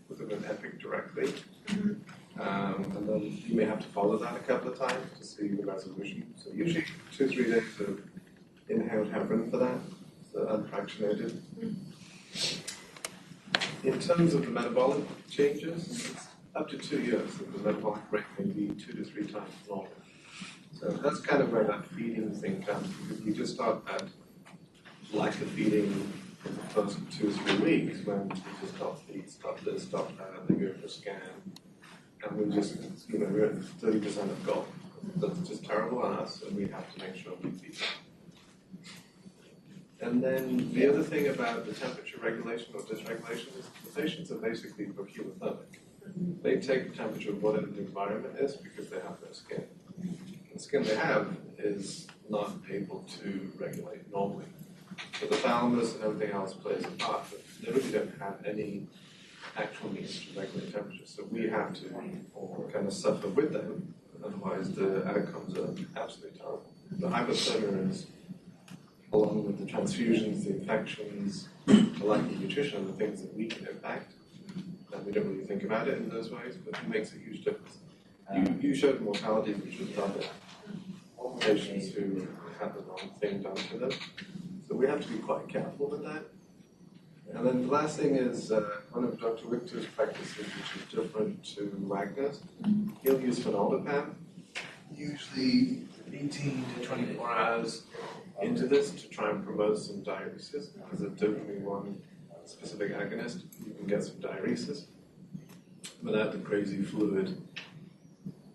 put them in Epic directly. And then you may have to follow that a couple of times to see the resolution. So usually 2-3 days of inhaled heparin for that, so unfractionated. In terms of the metabolic changes, it's up to 2 years that the metabolic rate may be 2 to 3 times normal. So that's kind of where that feeding thing comes, because we just start at lack of feeding in the first 2 or 3 weeks when we just stop feed, stop this, stop that, they go for a scan. And we just, we're at 30% of goal. That's just terrible on us, and we have to make sure we feed them. And then the other thing about the temperature regulation or dysregulation is the patients are basically hypothermic. They take the temperature of whatever the environment is because they have no skin. The skin they have is not able to regulate normally. So the thalamus and everything else plays a part, but they really don't have any actual means to regulate temperature. So we have to kind of suffer with them, otherwise the outcomes are absolutely terrible. The hypothermia is, along with the transfusions, the infections, the lack of nutrition, are the things that we can impact. And we don't really think about it in those ways, but it makes a huge difference. You showed mortality, which was double. All patients who had the wrong thing done to them. So we have to be quite careful with that. And then the last thing is one of Dr. Richter's practices, which is different to Wagner's. He'll use phenoldipan, usually 18 to 24 hours into this to try and promote some diuresis. As a dopamine-1 specific agonist, you can get some diuresis without the crazy fluid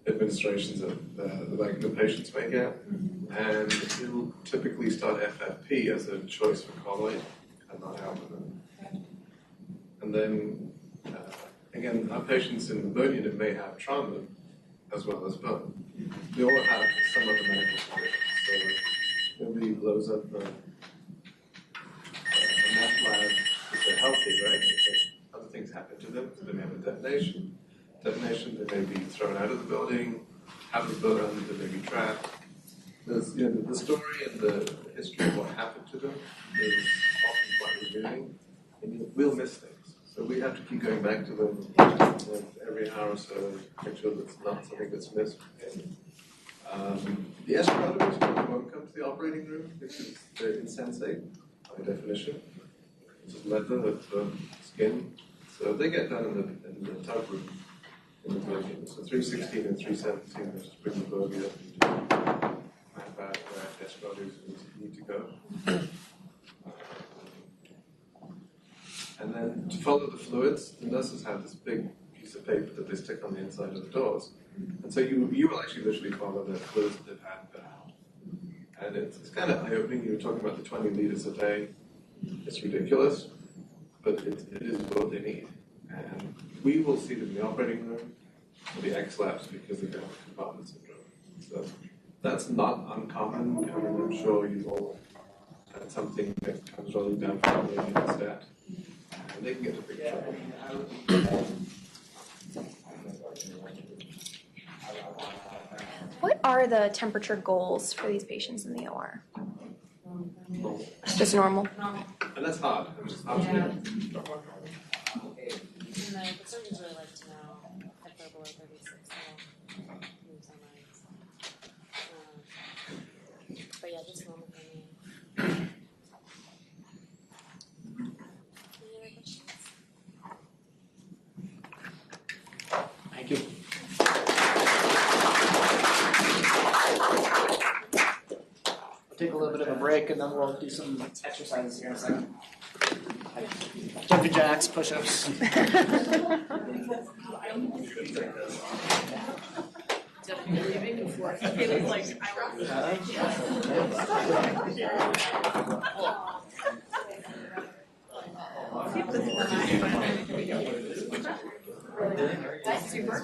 administrations that the Wagner patients may get. And he'll typically start FFP as a choice for colloid and not albumin. And then, again, our patients in the burn unit may have trauma as well as burn. They all have some other medical conditions. So nobody blows up a meth lab if they're healthy, right? But other things happen to them. So they may have a detonation. They may be thrown out of the building, have a burn, they may be trapped. There's, the story and the history of what happened to them is often quite revealing, and we'll miss things. So we have to keep going back to them every hour or so to make sure that's not something that's missed. The escalators won't come to the operating room because they're insensate by definition. It's just leather with skin. So they get done in the tub room in the building. So 316 and 317, they just bring the bogey up and map out where escalators need to go. And then to follow the fluids, the nurses have this big piece of paper that they stick on the inside of the doors. And so you will actually literally follow the fluids that they've had per hour. And it's kind of eye-opening. You were talking about the 20 liters a day. It's ridiculous, but it is what they need. And we will see them in the operating room for the X-labs because they don't have compartment syndrome. So that's not uncommon. I mean, I'm sure you've all had something that comes rolling down from the stat. And they can get to big trouble. What are the temperature goals for these patients in the OR? Just normal. And that's hard. It's hard to do. And the surgeons really like to know if they're below 36, they'll move some lines. But yeah, just normal for me. Any other questions? Thank you. We'll take a little bit of a break and then we'll do some exercises here in a second. Jumping jacks, push-ups. That's super.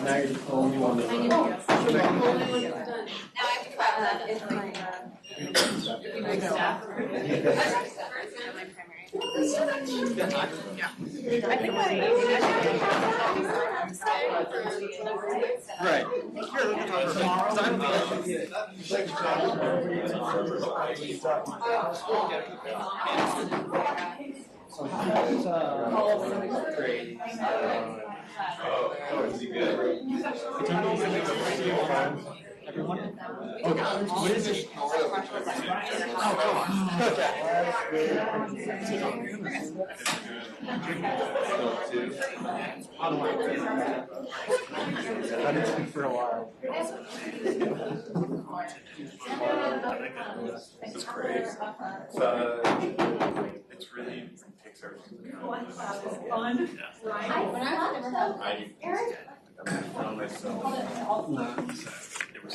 Now you're the only one that Now I have to grab that. It's my staff. Right. Everyone? Okay. What is this? I've been speaking for a while. It's great. It's really takes everything. Fun. I found myself. It was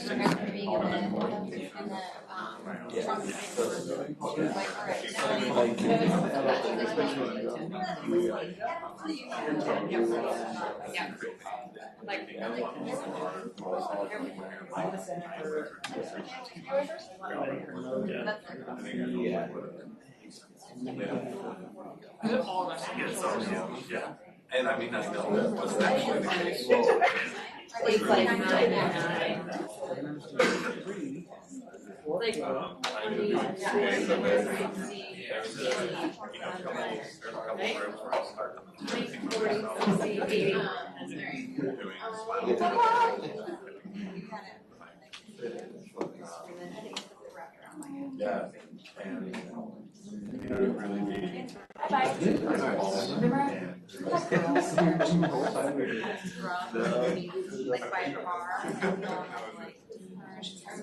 yeah. And I mean, I know that wasn't actually the case. It's like 9 and 9. I knew there's a couple of rooms where I started yeah, and it really neat.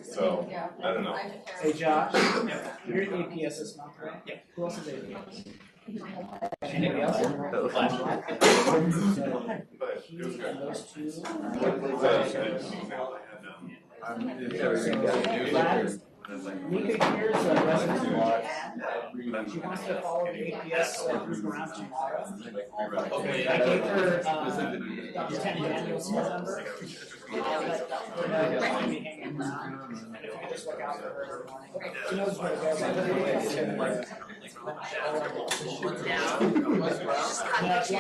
So, I don't know. Hey Josh, you're at APS this month, right? Yeah. Who else is APS? Anybody else? But it was good. Those two. Mika here's a resident blog. She wants to follow the APS group around tomorrow. I gave her Lieutenant Daniel's phone number. I'll let her be hanging around. And if you could just look out for her every morning. She knows where to go. But like, it makes me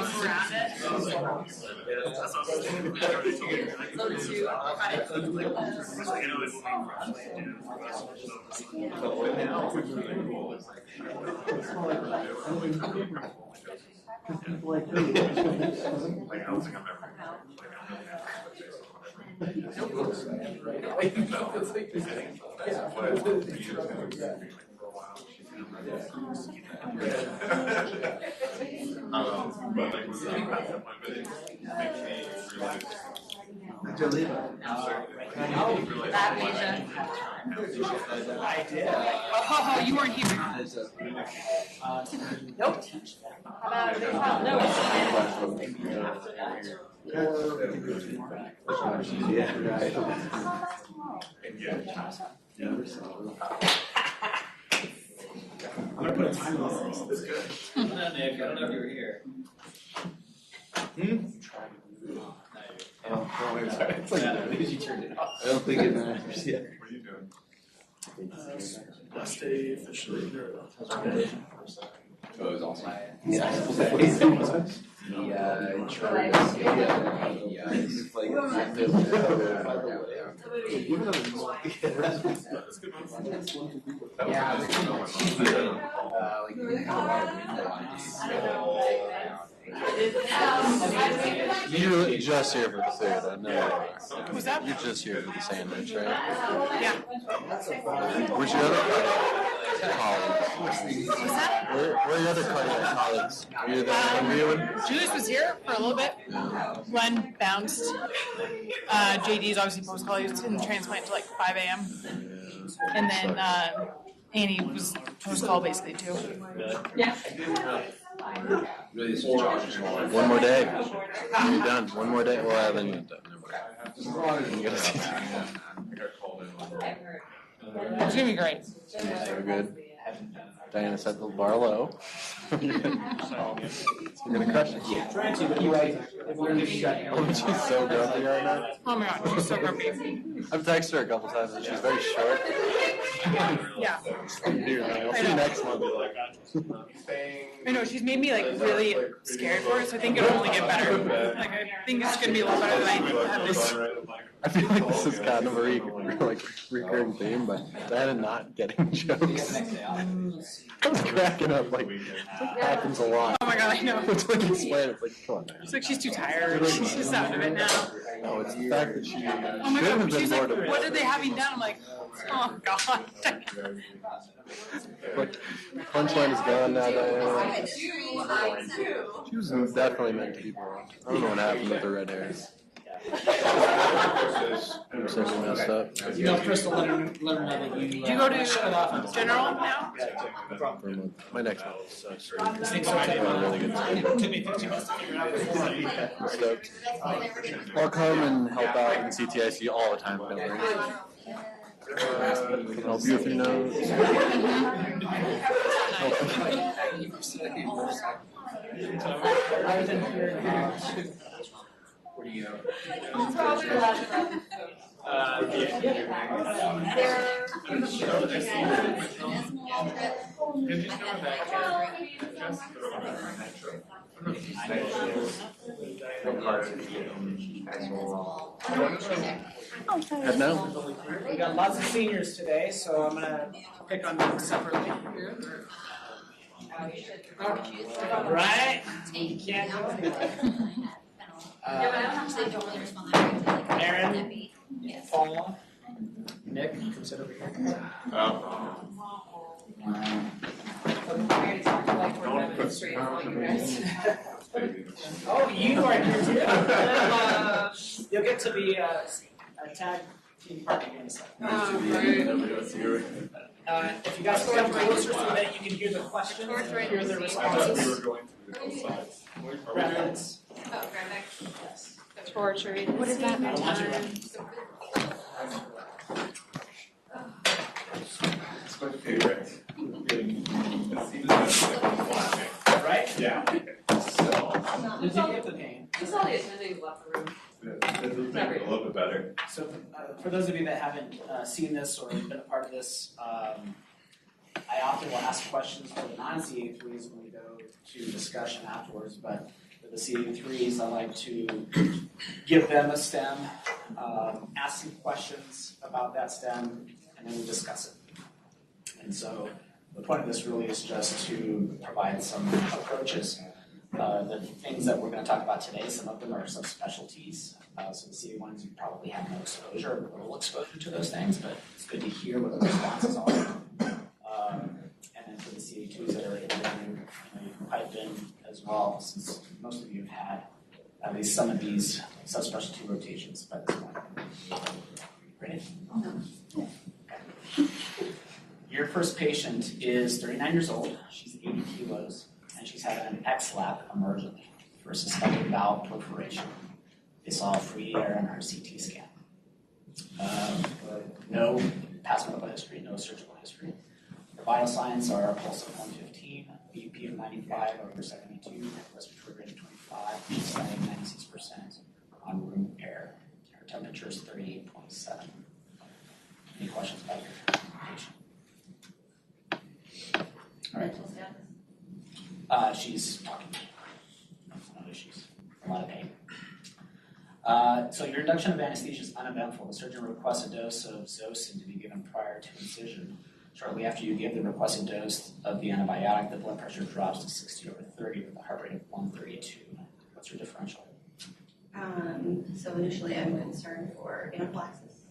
realize I did. Oh, you weren't here. Nope. How I'm gonna put a time on this. That's good. I don't know, Nick. I don't know if you were here. It's like, because you turned it off. I don't think it matters yet. What are you doing? Last day officially. Oh, it was awesome. You're just here for the food, I know. Who's that? You're just here for the sandwich, right? Yeah. Where's your other colleagues? What's that? Where are your other cardiac colleagues? Were you there when we were? Julius was here for a little bit. Glenn bounced. JD's obviously post-call. He was in transplant till like 5 a.m. And then Annie was post-call basically too. Yeah. Really, this is Josh's one. One more day. You're done. One more day. Well, then you're done. Never mind. You gotta see. It's gonna be great. So good. Diana set the bar low. You're gonna crush it. Yeah. Trying to, but you're right. Oh, she's so grumpy right now. Oh my god, she's so grumpy. I've texted her a couple times and she's very short. Yeah. I'll see you next month. I know, she's made me like really scared for it, so I think it'll only get better. Like I think it's gonna be a lot better than I have this. I feel like this is kind of a recurring theme, but Diana not getting jokes. I was cracking up, like, it happens a lot. Oh my god, I know. It's like explain it, like, come on, man. It's like she's too tired. She's just out of it now. No, it's the fact that she Oh my should god, have been she's more like, what are they having done? I'm like, oh god. Like, punchline is gone now, Diana. She was definitely meant to be born. I don't know what happened with her red hair. I'm so messed up. You know, Crystal, let her know that you. Do you go to general now? For a month. My next month. So Really good. Took me 15 minutes to figure it out. I'm stoked. I'll come and help out in CTIC all the time. Don't worry. Can help you with your nose. Where do you go? Head now? We got lots of seniors today, so I'm gonna pick on them separately. Right? Aaron, Paul, Nick, consider over here. Oh, you are here too. You'll get to be a tag team partner in a second. If you guys come closer so that you can hear the questions and hear the responses. Reference. Yes. Torture. What does that mean? It's my favorite. Right? Yeah. Did you get the pain? Just all the attendees left the room. It'll make it a little bit better. So for those of you that haven't seen this or been a part of this, I often will ask questions for the non-CA3s when we go to discussion afterwards, but for the CA3s, I like to give them a STEM, ask some questions about that STEM, and then we discuss it. And so the point of this really is just to provide some approaches. The things that we're going to talk about today, some of them are subspecialties. So the CA1s, you probably have no exposure or little exposure to those things, but it's good to hear what the responses are. And then for the CA2s that are interviewing, you can pipe in as well, since most of you have had at least some of these subspecialty rotations by this point. Ready? No. Your first patient is 39 years old. She's 80 kilos, and she's had an X-lap emergent for suspected valve perforation. They saw free air in her CT scan. No past medical history, no surgical history. The vital signs are a pulse of 115, BP of 95 over 72, respiratory rate of 25, she's setting 96% on room air. Her temperature is 38.7. Any questions about your patient? All right. Mental status. She's talking. No issues. A lot of pain. So your induction of anesthesia is uneventful. The surgeon requests a dose of Zosyn to be given prior to incision. Shortly after you give the requested dose of the antibiotic, the blood pressure drops to 60/30 with a heart rate of 132. What's your differential? So initially I'm concerned for anaphylaxis.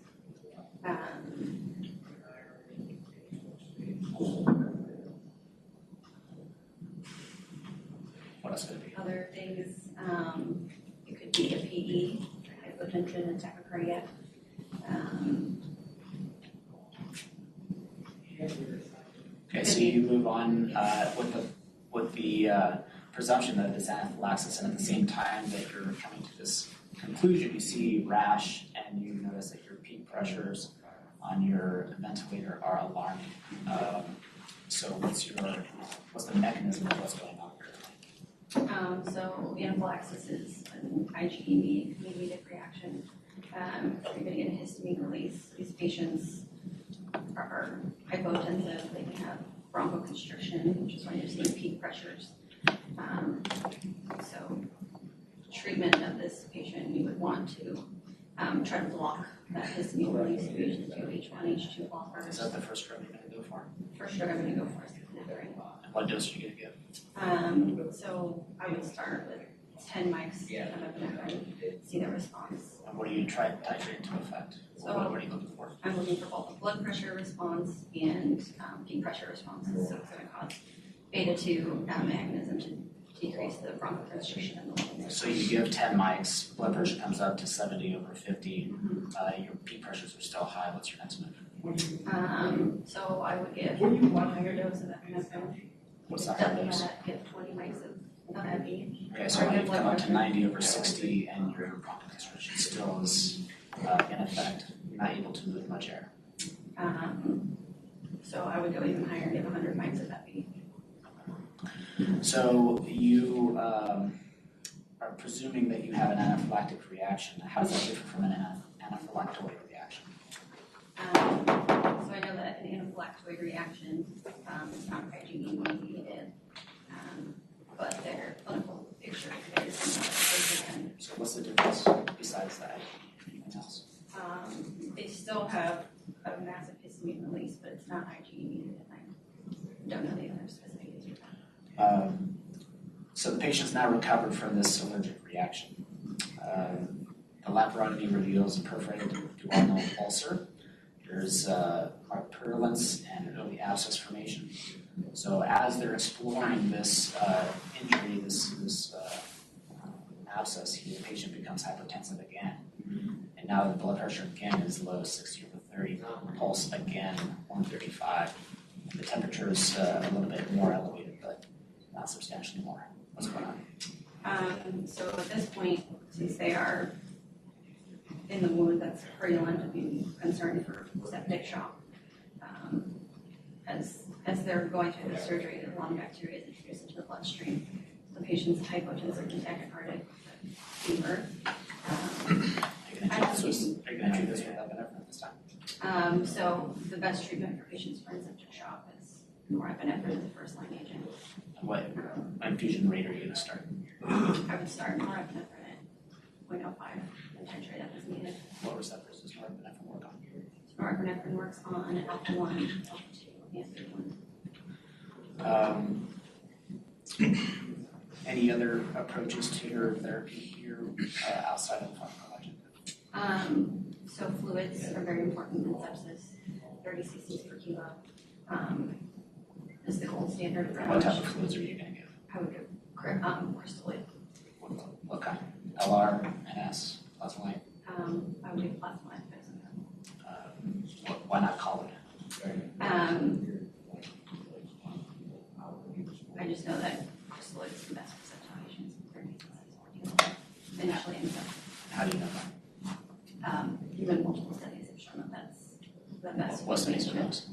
What else could it be? Other things, it could be a PE, hypotension and tachycardia. Okay, so you move on with the presumption that it's anaphylaxis, and at the same time that you're coming to this conclusion, you see rash, and you notice that your peak pressures on your ventilator are alarming. So what's the mechanism of what's going on here? So anaphylaxis is an IgE-mediated reaction. You're going to get a histamine release. These patients are hypotensive. They can have bronchoconstriction, which is when you're seeing peak pressures. So treatment of this patient, you would want to try to block that histamine release. We usually do H1, H2 blockers. Is that the first drug you're going to go for? First drug I'm going to go for is epinephrine. And what dose are you going to give? So I would start with 10 mics of epinephrine, see the response. And what are you trying to titrate to effect? So What are you looking for? I'm looking for both a blood pressure response and peak pressure responses. So it's going to cause beta-2 mechanism to decrease the bronchoconstriction in the lungs. So you give 10 mics, blood pressure comes up to 70/50. Your peak pressures are still high. What's your next move? So I would give one higher dose of epinephrine. What's that high Doubling dose? that, give 20 mics of epi. Okay, so now you've come up to 90/60, and your bronchoconstriction still is in effect. You're not able to move much air. So I would go even higher, give 100 mics of epi. So you are presuming that you have an anaphylactic reaction. How does that differ from an anaphylactoid reaction? So I know that an anaphylactoid reaction is not IgE-mediated, but their clinical picture is very similar. So what's the difference besides that? Anything else? They still have a massive histamine release, but it's not IgE-mediated. I don't know the other specific issues. So the patient's now recovered from this allergic reaction. The laparotomy reveals a perforated duodenal ulcer. There's marked purulence and early abscess formation. So as they're exploring this injury, this abscess, the patient becomes hypotensive again. And now the blood pressure again is low, 60/30, pulse again, 135. The temperature is a little bit more elevated, but not substantially more. What's going on? So at this point, since they are in the wound that's purulent, I'd be concerned for septic shock. As they're going through the surgery, the lung bacteria is introduced into the bloodstream. The patient's hypotensive and tachycardic fever. Are you going to treat this with epinephrine this time? So the best treatment for patients for septic shock is norepinephrine as a first-line agent. What infusion rate are you going to start? I would start norepinephrine at 0.05 and titrate up as needed. What receptors does norepinephrine work on? Norepinephrine works on alpha-1, alpha-2, and Any other approaches to your therapy here outside of pharmacologic? So fluids are very important in sepsis. 30 cc's per kilo is the gold standard for What type of fluids are you going to give? I would give crystalloid. What kind? LR, NS, plasma light. I would do plasma light fixing. Why not call it? I just know that crystalloid is the best for septal patients. Initially, and How do you know that? even multiple studies have shown that that's the best. What studies are those?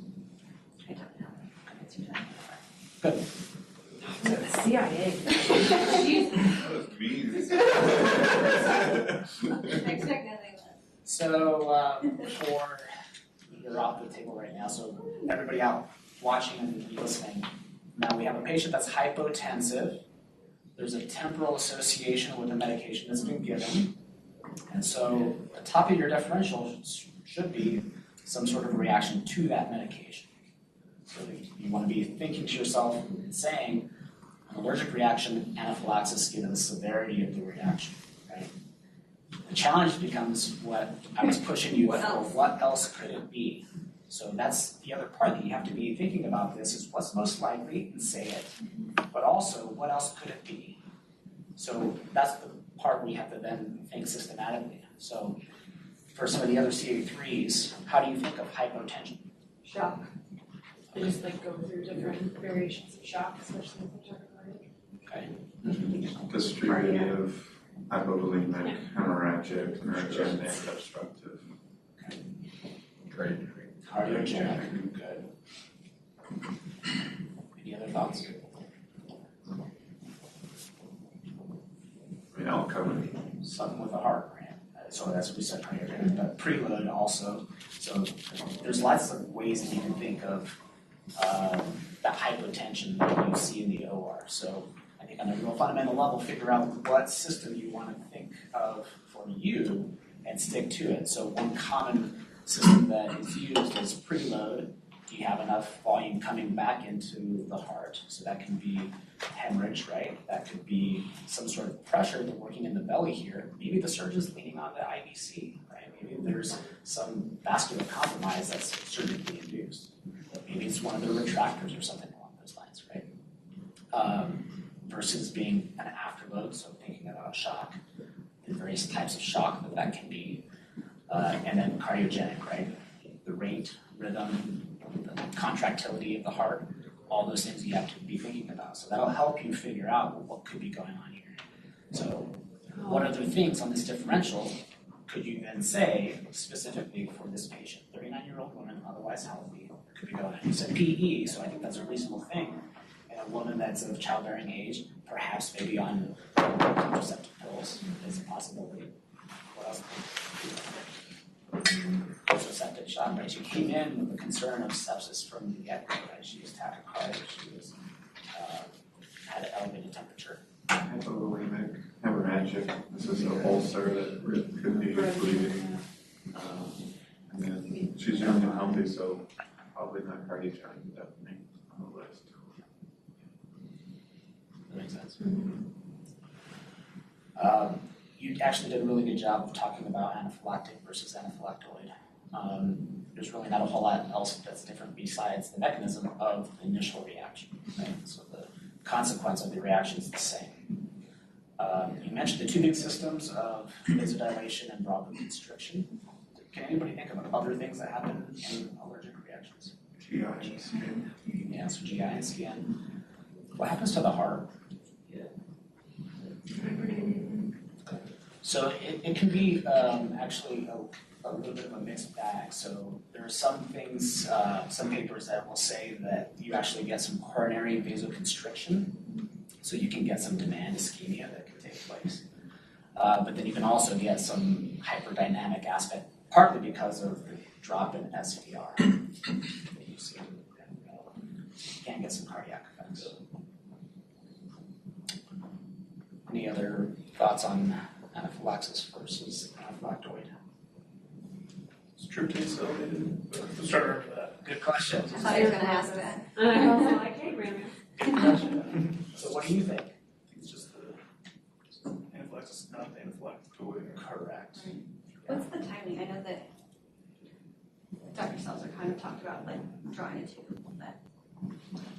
I don't know. Answer to that. Good. The CIA. That was mean. Expect nothing less. So for you're off the table right now, so everybody out watching and listening, now we have a patient that's hypotensive. There's a temporal association with the medication that's been given. And so the top of your differential should be some sort of reaction to that medication. So you want to be thinking to yourself and saying, an allergic reaction, anaphylaxis, given the severity of the reaction. Right? The challenge becomes what I was pushing you for. What else could it be? So that's the other part that you have to be thinking about this is what's most likely, and say it, but also what else could it be? So that's the part where you have to then think systematically. So for some of the other CA3s, how do you think of hypotension? Shock. They just like go through different variations of shock, especially if they're Okay. Distributive, hypovolemic, hemorrhagic, neurogenic, obstructive. Great. Cardiogenic. Good. Any other thoughts? I mean, I'll cover Something with the heart, right? So that's what we said cardiogenic, but preload also. So there's lots of ways that you can think of that hypotension that you see in the OR. So I think on a real fundamental level, figure out what system you want to think of for you and stick to it. So one common system that is used is preload. Do you have enough volume coming back into the heart? So that can be hemorrhage, right? That could be some sort of pressure that's working in the belly here. Maybe the surgeon's leaning on the IVC, right? Maybe there's some vascular compromise that's surgically induced. Maybe it's one of the retractors or something along those lines, right? Versus being an afterload, so thinking about shock, the various types of shock that can be, and then cardiogenic, right? The rate, rhythm, the contractility of the heart, all those things you have to be thinking about. So that'll help you figure out what could be going on here. So what other things on this differential could you then say specifically for this patient? 39-year-old woman, otherwise healthy, could be going on. You said PE, so I think that's a reasonable thing. And a woman that's of childbearing age, perhaps maybe on contraceptive pills is a possibility. What else? Septic shock, right? She came in with the concern of sepsis from the get-go, right? She was tachycardic, she was had an elevated temperature. hypovolemic, hemorrhagic. This is an ulcer that could be bleeding. And then she's young and healthy, so probably not cardiogenic, but definitely on the list. That makes sense. You actually did a really good job of talking about anaphylactic versus anaphylactoid. There's really not a whole lot else that's different besides the mechanism of the initial reaction, right? So the consequence of the reaction is the same. You mentioned the two big systems of vasodilation and bronchoconstriction. Can anybody think of other things that happen in allergic reactions? GI and skin. Yeah, so GI and skin. What happens to the heart? So it can be actually a little bit of a mixed bag. So there are some things, some papers that will say that you actually get some coronary vasoconstriction. So you can get some demand ischemia that can take place. But then you can also get some hyperdynamic aspect, partly because of the drop in SVR that you see. You can get some cardiac effects. Any other thoughts on anaphylaxis versus anaphylactoid? Is tryptase elevated? I'm starting to remember that. Good question. I thought you were going to ask that. And I was like, hey, Grammy. Good question. So what do you think? It's just the anaphylaxis, not the anaphylactoid. Correct. What's the timing? I know that Dr. Seltzer kind of talked about like drawing a tube, but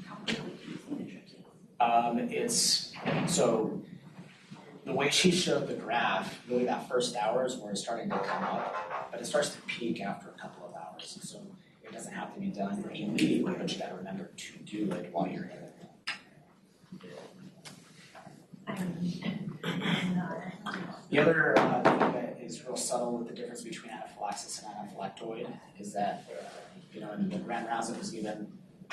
how quickly do you see the tryptase? It's so the way she showed the graph, really that first hour is where it's starting to come up, but it starts to peak after a couple of hours. So it doesn't have to be done immediately, but you gotta remember to do it while you're in it. The other thing that is real subtle with the difference between anaphylaxis and anaphylactoid is that, in the grand rounds that was given,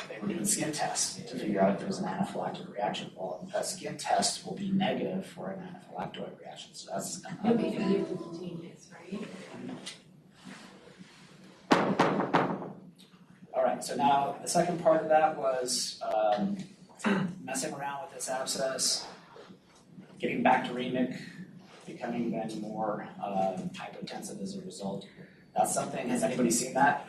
they were doing skin tests to figure out if there was an anaphylactic reaction. Well, a skin test will be negative for an anaphylactoid reaction, so that's You'll be cutaneous, right? All right, so now the second part of that was messing around with this abscess, getting back to remic, becoming then more hypotensive as a result. That's something, has anybody seen that?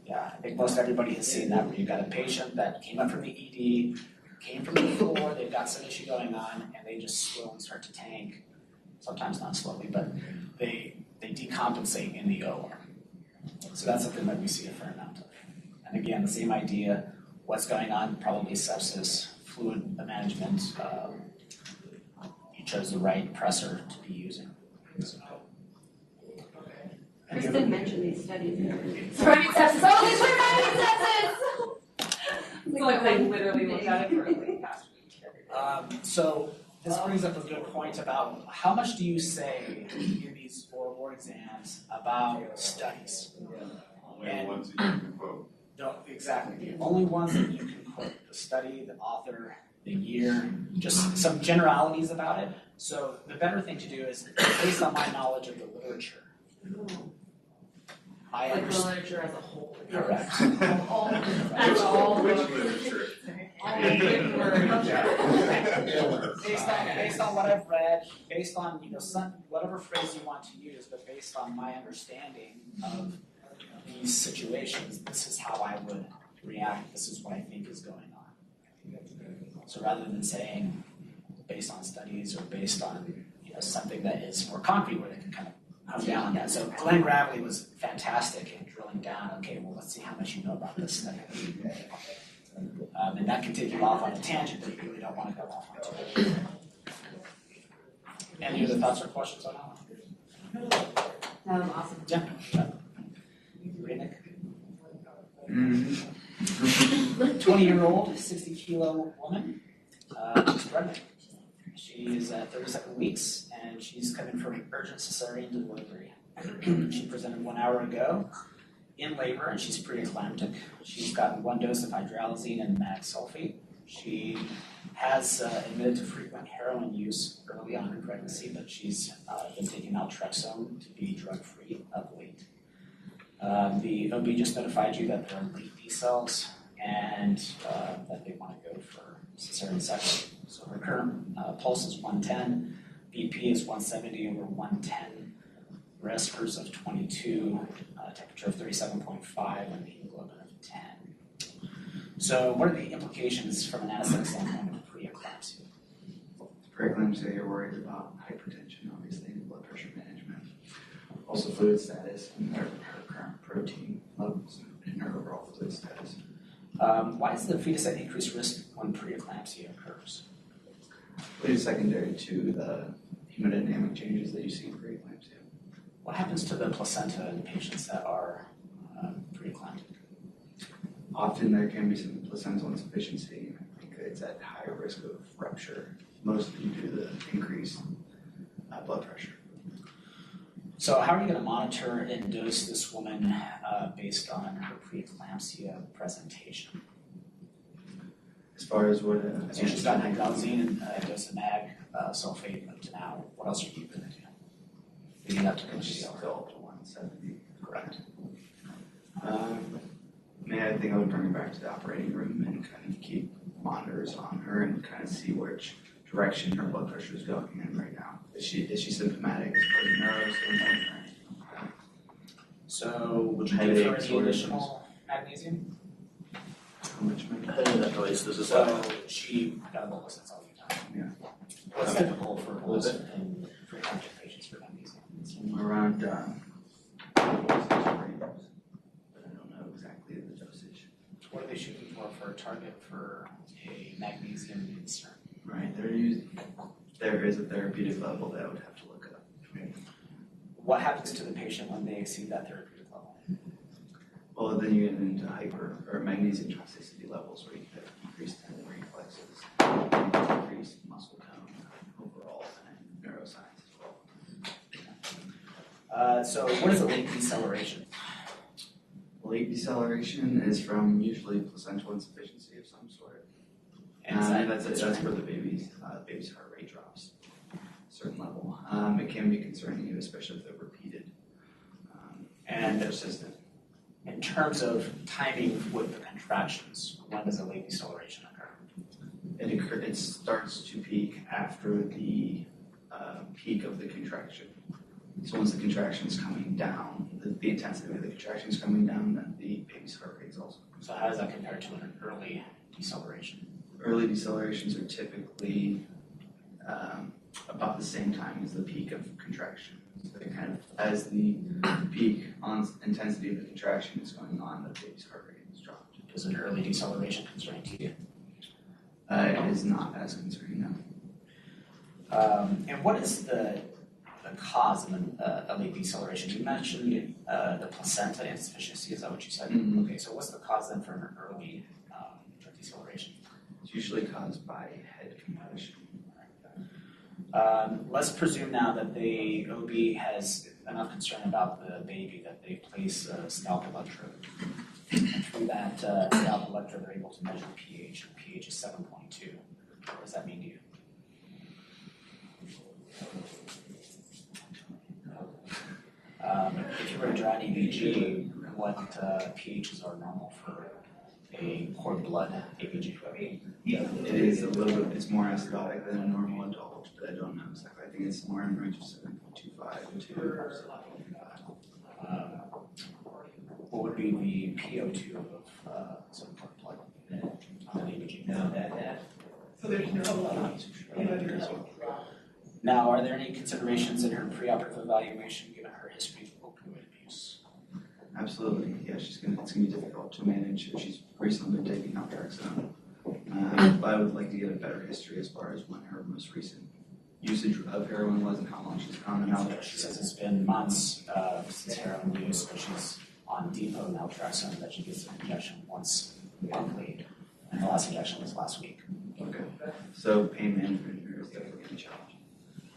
Yeah, I think most everybody has seen that, where you've got a patient that came up from the ED, came from the floor, they've got some issue going on, and they just slow and start to tank. Sometimes not slowly, but they decompensate in the OR. So that's something that we see a fair amount of. And again, the same idea, what's going on, probably sepsis, fluid management, you chose the right pressor to be using. So, Kristen mentioned these studies. Primary sepsis. Oh, these were primary sepsis! It's like they literally looked at it for like past week. So this brings up a good point about how much do you say in these oral board exams about studies? Only the ones that you can quote. No, exactly. The only ones that you can quote, the study, the author, the year, just some generalities about it. So the better thing to do is, based on my knowledge of the literature, I Like the understand. literature as a whole. Correct. That's all. Which literature? All the written words. Based on what I've read, based on whatever phrase you want to use, but based on my understanding of these situations, this is how I would react. This is what I think is going on. So rather than saying based on studies or based on something that is more concrete, where they can kind of come down on that. So Glenn Gravely was fantastic in drilling down. Okay, well, let's see how much you know about this study. And that can take you off on a tangent that you really don't want to go off onto. Any other thoughts or questions on that one? That was awesome. Yeah. Renick? 20-year-old, 60-kilo woman. She's pregnant. She is at 37 weeks, and she's coming for an urgent cesarean delivery. She presented 1 hour ago in labor, and she's preeclamptic. She's gotten 1 dose of hydralazine and mag sulfate. She has admitted to frequent heroin use early on in pregnancy, but she's been taking naltrexone to be drug-free of late. The OB just notified you that there are late B cells and that they want to go for cesarean section. So her current pulse is 110, BP is 170 over 110, respiratory of 22, temperature of 37.5, and hemoglobin of 10. So what are the implications from an anesthetic standpoint of preeclampsia? Preeclampsia, you're worried about hypertension, obviously, and blood pressure management. Also fluid status and her current protein levels and her overall fluid status. Why is the fetus at increased risk when preeclampsia occurs? It is secondary to the hemodynamic changes that you see in preeclampsia. What happens to the placenta in patients that are preeclamptic? Often there can be some placental insufficiency. I think it's at higher risk of rupture, mostly due to the increased blood pressure. So how are you going to monitor and dose this woman based on her preeclampsia presentation? As far as what... So she's got hydralazine and a dose of mag sulfate up to now. What else are you going to do? Leading up to She's the still up to 170. Correct. I think I would bring her back to the operating room and kind of keep monitors on her and kind of see which direction her blood pressure is going in right now. Is she symptomatic as far as neuro symptoms? So would you give her any additional magnesium? How much maybe? I think that noise, this is So she got a bolus, that's all you know. Yeah. What's typical for bolus in preeclamptic patients for magnesium? Around 6 grams, but I don't know exactly the dosage. What are they shooting for a target for a magnesium insert? Right, they're using there is a therapeutic level that I would have to look up. What happens to the patient when they exceed that therapeutic level? Well, then you get into hyper or magnesium toxicity levels where you have decreased tendon reflexes, decreased muscle tone overall, and neuroscience as well. So what is a late deceleration? Late deceleration is from usually placental insufficiency of some sort. And that's where the baby's heart rate drops a certain level. It can be concerning, especially if they're repeated and persistent. In terms of timing with the contractions, when does a late deceleration occur? It starts to peak after the peak of the contraction. So once the contraction is coming down, the intensity of the contraction is coming down, then the baby's heart rate is also. So how does that compare to an early deceleration? Early decelerations are typically about the same time as the peak of contraction. So they kind of, as the peak on intensity of the contraction is going on, the baby's heart rate is dropped. Is an early deceleration concerning to you? It is not as concerning now. And what is the cause of a late deceleration? You mentioned the placenta insufficiency, is that what you said? Mm-hmm. Okay, so what's the cause then for an early deceleration? It's usually caused by head compression. Let's presume now that the OB has enough concern about the baby that they place a scalp electrode. And through that scalp electrode, they're able to measure pH, and pH is 7.2. What does that mean to you? If you were to draw an EVG, what pHs are normal for a cord blood EVG? It is a little bit, it's more acidotic than a normal adult, but I don't know exactly. I think it's more in the range of 7.25 to 7.5. What would be the PO2 of some cord blood on an EVG? So there's no Now, are there any considerations in her preoperative evaluation given her history of opioid abuse? Absolutely, yeah. It's gonna be difficult to manage if she's recently been taking naltrexone. But I would like to get a better history as far as when her most recent usage of heroin was and how long she's on naltrexone. She says it's been months since heroin use, but she's on depot naltrexone that she gets an injection once monthly, and the last injection was last week. Okay. So pain management here is definitely a challenge.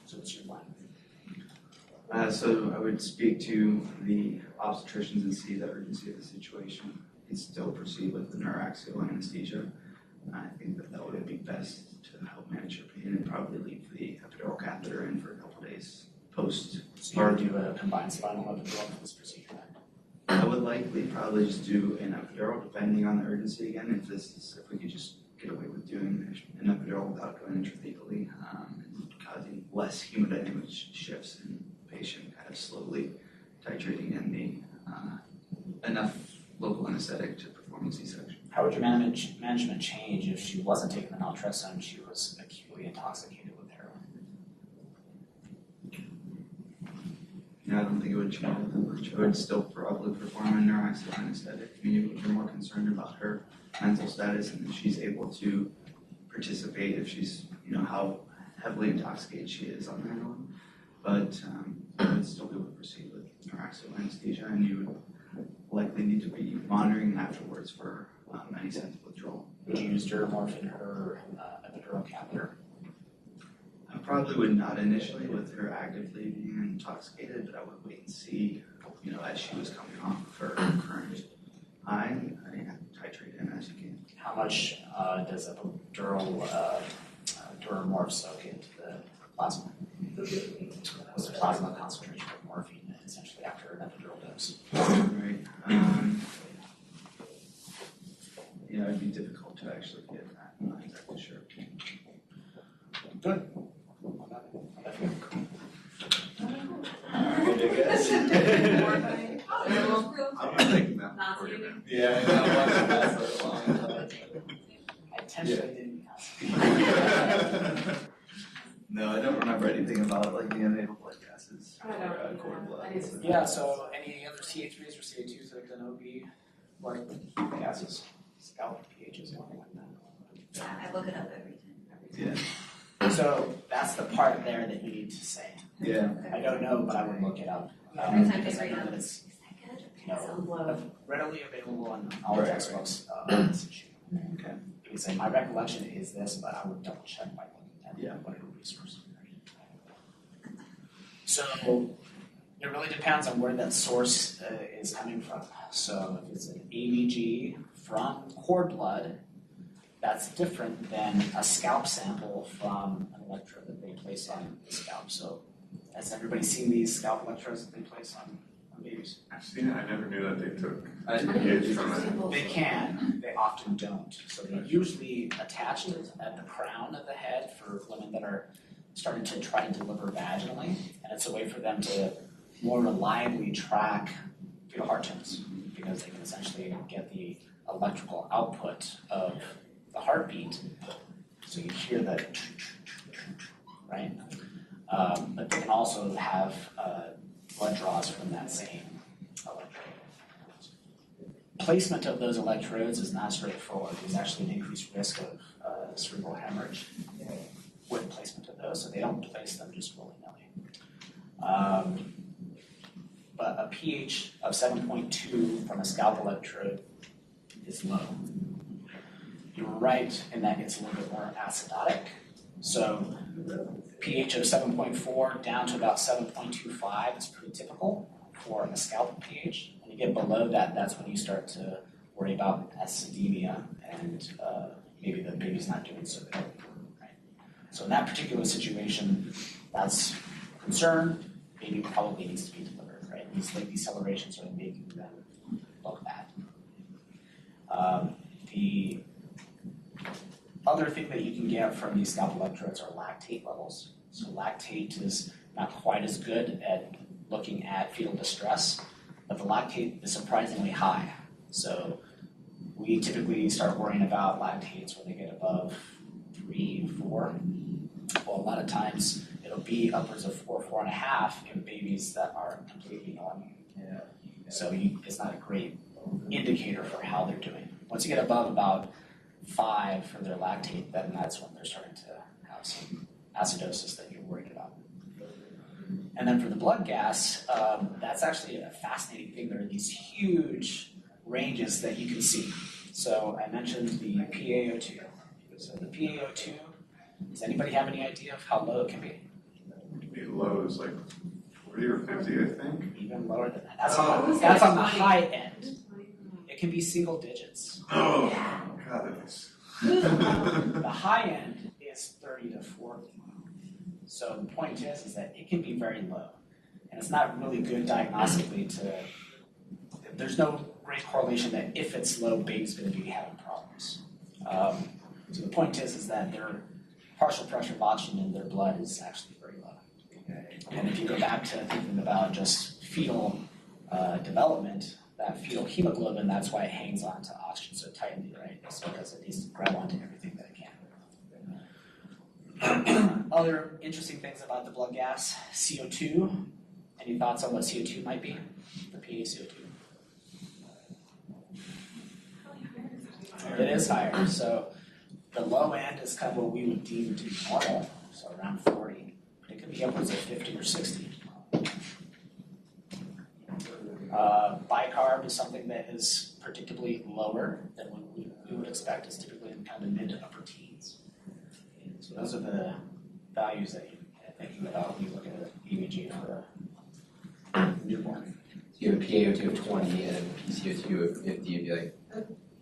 So what's your plan? So I would speak to the obstetricians and see the urgency of the situation and still proceed with the neuroaxial anesthesia. I think that would be best to help manage her pain and probably leave the epidural catheter in for a couple days post. So you would do a combined spinal epidural for this procedure then? I would likely probably just do an epidural depending on the urgency again. If we could just get away with doing an epidural without going intrathecally and causing less hemodynamic shifts in the patient, kind of slowly titrating in the enough local anesthetic to perform a C-section. How would your management change if she wasn't taking the naltrexone and she was acutely intoxicated with heroin? I don't think it would change that much. I would still probably perform a neuroaxial anesthetic. I mean, you're more concerned about her mental status and if she's able to participate, if she's, how heavily intoxicated she is on heroin. But I would still be able to proceed with neuroaxial anesthesia, and you would likely need to be monitoring afterwards for any sense of withdrawal. Would you use Duromorph in her epidural catheter? I probably would not initially with her actively being intoxicated, but I would wait and see, as she was coming off of her current high, I titrate in as you can. How much does epidural Duromorph soak into the plasma? What's the plasma concentration of morphine essentially after an epidural dose? Right. It'd be difficult to actually get that. I'm not exactly sure. Good. I'm taking that before you then. Yeah, that was a long time. I intentionally didn't. No, I don't remember anything about like the neonatal blood gases I don't or cord blood. Yeah, so any other CA3s or CA2s that have done OB blood gases, scalp pHs, anything like that? Yeah, I look it up every time. Yeah. So that's the part there that you need to say. Yeah. I don't know, but I would look it up. Every time Because they I know read that it. it's readily available on all textbooks on this issue. Okay. You can say, my recollection is this, but I would double check by looking at whatever resource. So it really depends on where that source is coming from. So if it's an AVG from cord blood, that's different than a scalp sample from an electrode that they place on the scalp. So has everybody seen these scalp electrodes that they place on babies? I've seen it, I never knew that they took I pH from it. They can, they often don't. So they're usually attached at the crown of the head for women that are starting to try to deliver vaginally. And it's a way for them to more reliably track fetal heart tones because they can essentially get the electrical output of the heartbeat. So you hear the right? But they can also have blood draws from that same electrode. Placement of those electrodes is not straightforward. There's actually an increased risk of cerebral hemorrhage with placement of those, so they don't place them just willy-nilly. But a pH of 7.2 from a scalp electrode is low. You're right in that it's a little bit more acidotic. So pH of 7.4 down to about 7.25 is pretty typical for a scalp pH. When you get below that, that's when you start to worry about acidemia and maybe the baby's not doing so good. Right? So in that particular situation, that's a concern. Baby probably needs to be delivered, right? These late decelerations are making them look bad. The other thing that you can get from these scalp electrodes are lactate levels. So lactate is not quite as good at looking at fetal distress, but the lactate is surprisingly high. So we typically start worrying about lactates when they get above 3, 4. Well, a lot of times it'll be upwards of 4, 4.5 in babies that are completely normal. Yeah. So it's not a great indicator for how they're doing. Once you get above about 5 for their lactate, then that's when they're starting to have some acidosis that you're worried about. And then for the blood gas, that's actually a fascinating thing. There are these huge ranges that you can see. So I mentioned the PaO2. So the PaO2, does anybody have any idea of how low it can be? The low is like 40 or 50, I think. Even lower than that. That's on the high end. It can be single digits. Oh, God, that is. The high end is 30 to 40. So the point is that it can be very low. And it's not really good diagnostically there's no great correlation that if it's low, baby's going to be having problems. So the point is that their partial pressure of oxygen in their blood is actually very low. And if you go back to thinking about just fetal development, that fetal hemoglobin, that's why it hangs on to oxygen so tightly, right? It's because it needs to grab onto everything that it can. Other interesting things about the blood gas, CO2. Any thoughts on what CO2 might be? The PaCO2. It is higher. So the low end is kind of what we would deem to be normal, so around 40. But it could be upwards of 50 or 60. Bicarb is something that is predictably lower than what we would expect. It's typically in kind of mid to upper teens. So those are the values that you're thinking about when you look at an EVG for a newborn. You have a PaO2 of 20 and a PCO2 of 50, you'd be like,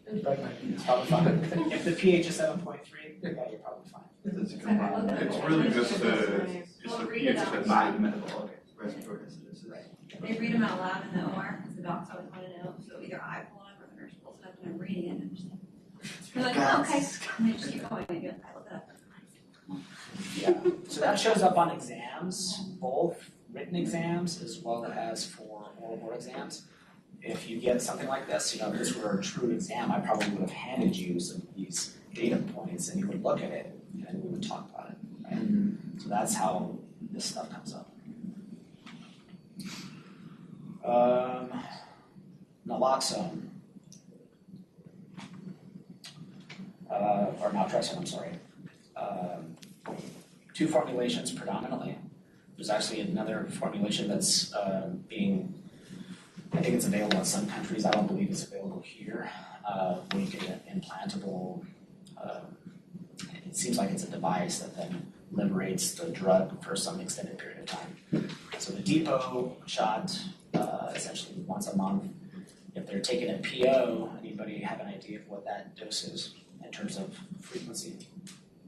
It's probably fine. If the pH is 7.3, yeah, you're probably fine. It's really just the pH that's non-medical respiratory acidosis. They read them out loud in the OR because the docs always want to know. So either I pull it or the nurse pulls it up and I'm reading it and I'm just you're like, oh, okay. And they just keep going and I look it up. Yeah, so that shows up on exams, both written exams as well as for oral board exams. If you get something like this, if this were a true exam, I probably would have handed you some of these data points and you would look at it and we would talk about it, right? So that's how this stuff comes up. Naloxone, or naltrexone, I'm sorry. two formulations predominantly. There's actually another formulation that's I think it's available in some countries. I don't believe it's available here. Where you get an implantable, it seems like it's a device that then liberates the drug for some extended period of time. So the depot shot, essentially once a month. If they're taking a PO, anybody have an idea of what that dose is in terms of frequency?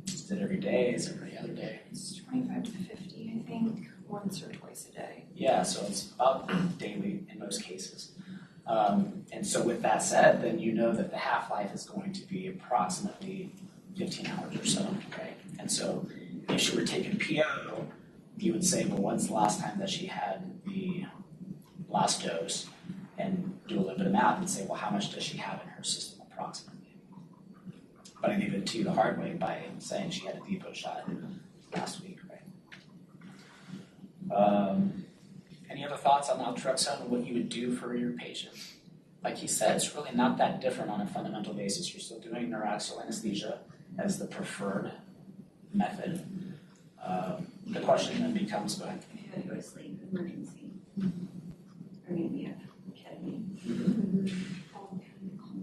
Is it every day? Is it every other day? It's 25 to 50, I think, once or twice a day. Yeah, so it's about daily in most cases. And so with that said, then you know that the half-life is going to be approximately 15 hours or so, right? And so if she were taking PO, you would say, well, when's the last time that she had the last dose? And do a little bit of math and say, well, how much does she have in her system approximately? But I gave it to you the hard way by saying she had a depot shot last week, right? Any other thoughts on naltrexone and what you would do for your patient? Like he said, it's really not that different on a fundamental basis. You're still doing neuraxial anesthesia as the preferred method. The question then becomes, go ahead. If you had to go to sleep, emergency. I mean, we have ketamine.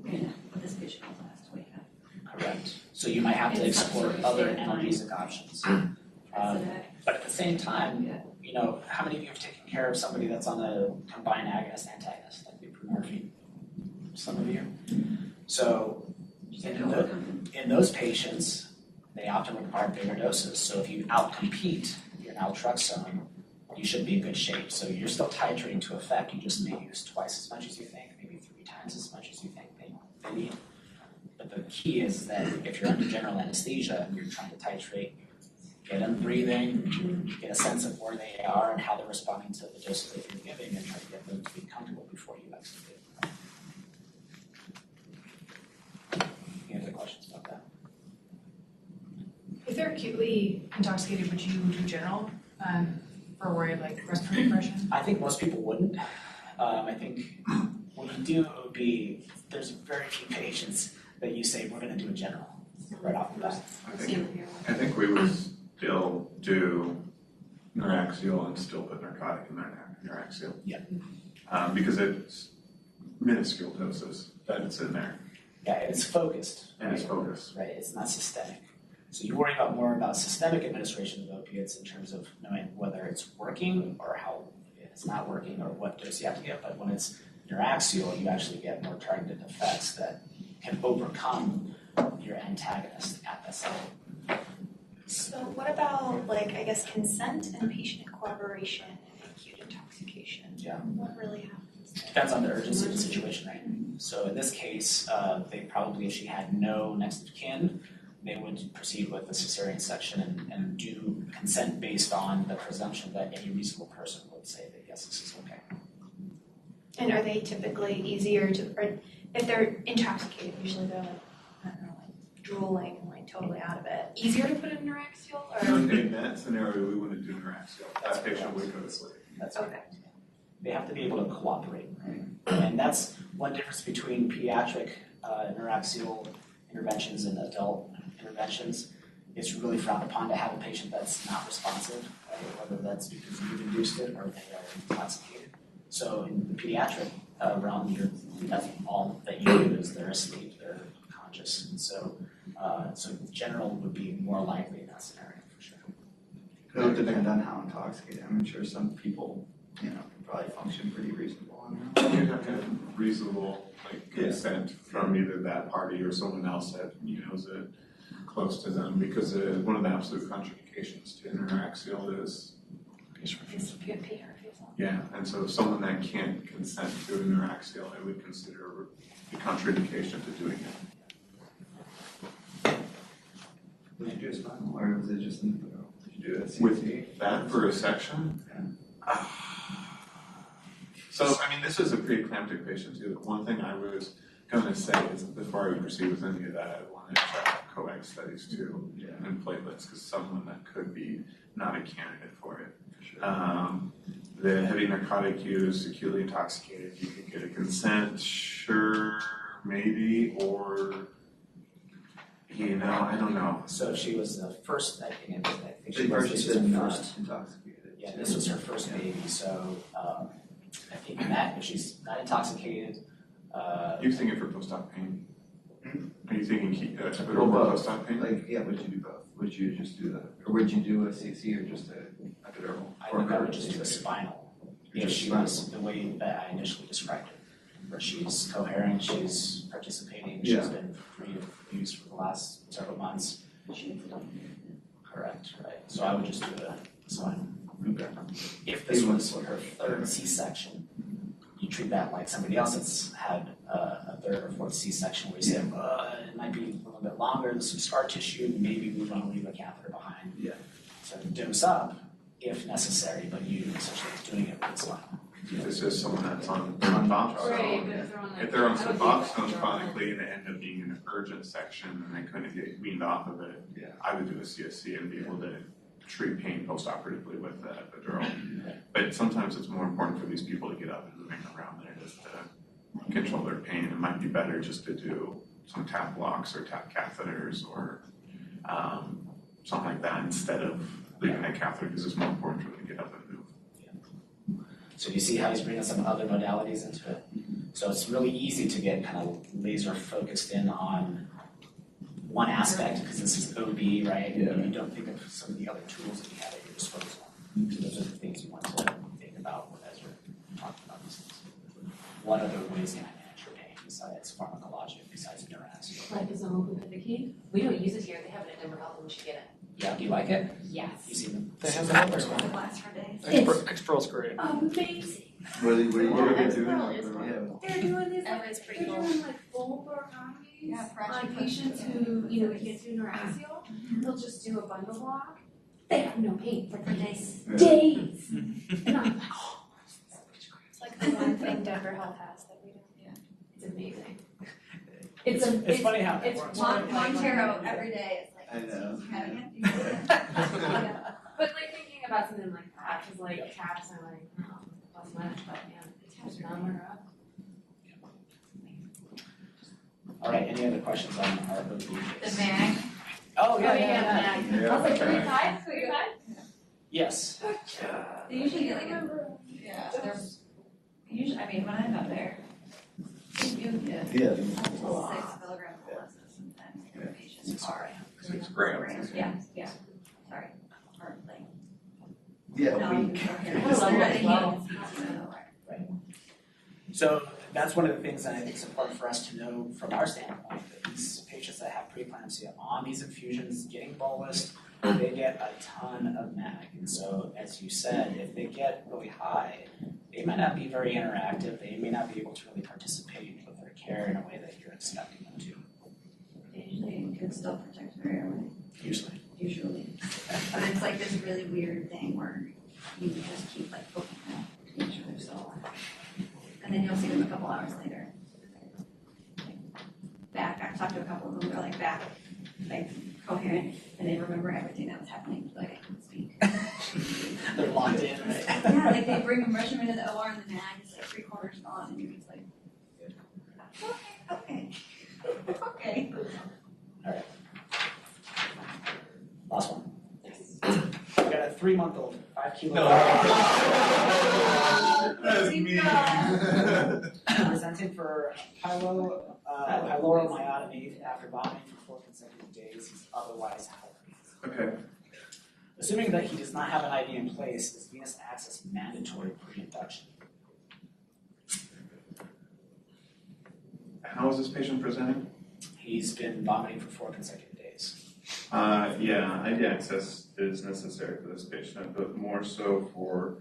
Yeah, but this patient also has to wake up. Correct. So you might have to explore other analgesic options. But at the same time, you know, how many of you have taken care of somebody that's on a combined agonist-antagonist, like buprenorphine? Some of you. So in those patients, they often require bigger doses. So if you outcompete your naltrexone, you should be in good shape. So you're still titrating to effect. You just may use twice as much as you think, maybe 3 times as much as you think they need. But the key is that if you're under general anesthesia and you're trying to titrate, get them breathing, get a sense of where they are and how they're responding to the doses that you're giving, and try to get them to be comfortable before you actually do it. Any other questions about that? If they're acutely intoxicated, would you do general for worry of like respiratory depression? I think most people wouldn't. I think what you do would be, there's very few patients that you say, we're going to do a general right off the bat. I think we would still do neuraxial and still put narcotic in there, neuraxial. Yeah. Because it's minuscule doses that it's in there. Yeah, it's focused. And it's focused. Right, it's not systemic. So you worry more about systemic administration of opiates in terms of knowing whether it's working or how it's not working or what dose you have to get. But when it's neuraxial, you actually get more targeted effects that can overcome your antagonist at the site. So what about, like, I guess, consent and patient collaboration in acute intoxication? Yeah. What really happens there? Depends on the urgency of the situation, right? So in this case, they probably, if she had no next of kin, they would proceed with the cesarean section and do consent based on the presumption that any reasonable person would say that yes, this is okay. And are they typically easier to, or if they're intoxicated, usually they're like, I don't know, like drooling and like totally out of it, easier to put in neuraxial or? In that scenario, we wouldn't do neuraxial. That patient would go to sleep. That's okay. They have to be able to cooperate, right? And that's one difference between pediatric neuraxial interventions and adult interventions. It's really frowned upon to have a patient that's not responsive, right? Whether that's because you've induced it or they are intoxicated. So in the pediatric realm, that's all that you do is they're asleep, they're conscious. And so general would be more likely in that scenario for sure. It would depend on how intoxicated. I'm sure some people, can probably function pretty reasonable on their own. You have to have reasonable consent from either that party or someone else that knows it close to them, because one of the absolute contraindications to neuraxial is patient refusal. Yeah, and so someone that can't consent to a neuraxial, I would consider a contraindication to doing it. Would you do a spinal, or was it just in the middle? Did you do a CT? With that for a section? Yeah. So, this is a pre-eclamptic patient too. One thing I was going to say is before I would proceed with any of that, I wanted to check coag studies too, and platelets, because someone that could be not a candidate for it. Sure. The heavy narcotic use, acutely intoxicated, you could get a consent, sure, maybe, or You know, I don't know. So she was the first, I think she She was, first this was said her not first. intoxicated. Yeah, this was her first baby, so I think in that, if she's not intoxicated, You're thinking for post-op pain? Are you thinking epidural Well, for both. post-op pain? Like, yeah, would you do both? Would you just do that? Or would you do a CC or just a epidural? I think I would just do a spinal. If she was the way that I initially described it, where she's coherent, she's participating, she's Yeah. been free of abuse for the last several months. Correct, right? So I would just do a spinal. Okay. If this was her third C-section, you treat that like somebody else that's had a third or fourth C-section where you say, it might be a little bit longer, there's some scar tissue, maybe we want to leave a catheter behind. Yeah. So dose up if necessary, but you essentially doing it with a spinal. If this is someone that's on Suboxone, Right, but if they're on like. if they're on I would Suboxone think chronically and it ended up being an urgent section and they couldn't get weaned off of it, Yeah. I would do a CSC and be able to treat pain post-operatively with the epidural. But sometimes it's more important for these people to get up and moving around than it is to control their pain. It might be better just to do some tap blocks or tap catheters or something like that instead of leaving a catheter because it's more important for them to get up and move. So you see how he's bringing some other modalities into it? So it's really easy to get kind of laser focused in on one aspect because this is OB, right? Yeah. And you don't think of some of the other tools that you have at your disposal. So those are the things you want to think about as you're talking about these things. What other ways can I manage your pain besides pharmacologic, besides Neuraxio? Liposomal bupivacaine. We don't use it here. They have it at Denver Health and we should get it. Yeah, do you like it? Yes. You see them? They have that It one. lasts for days. Exparel's great. Amazing. What are they doing? Exparel is Yeah. They're doing this, Everett's like, pretty they're cool. doing like full thoracotomies Yeah, fracture on patients who, we can't do neuraxial. They'll just do a bundle block. They have no pain for days. Yeah. Days. And I'm like, oh, It's like the one thing Denver Health has that we don't. it's amazing. It's funny how that it's works. Montero every day, it's like, I know. having it. Yeah. But like thinking about something like that, because like taps are like, oh, plus minus, but man, taps number up. All right, any other questions on our OB? The mag. Oh, Yeah. I was like, Yeah. 35, 35? Yes. They usually get like yeah, they're usually, I mean, when I got there, they do get Yeah. 6 milligram boluses sometimes for patients are. 6 grams. Yeah, sorry, or like. Yeah, no, a week. okay. I love that as well. So that's one of the things that I think is important for us to know from our standpoint, that these patients that have preeclampsia on these infusions getting bolused, they get a ton of MAG. And so, as you said, if they get really high, they might not be very interactive, they may not be able to really participate with their care in a way that you're expecting them to, Usually it still protects very early, usually. but it's like this really weird thing where you just keep like poking them to make sure they're still alive. And then you'll see them a couple hours later. Back, I've talked to a couple of them, they're like back, like coherent, and they remember everything that was happening, like I couldn't speak. They're locked in, right? Yeah, like they rush them into the OR and the mag is like 3/4 gone, and you're just like, okay. Alright. Last one. We got a 3-month-old, 5 kilo. Presenting for pyloromyotomy after vomiting for 4 consecutive days. He's otherwise healthy. Okay. Assuming that he does not have an IV in place, is venous access mandatory pre-induction? How is this patient presenting? He's been vomiting for 4 consecutive days. Yeah, IV access is necessary for this patient, but more so for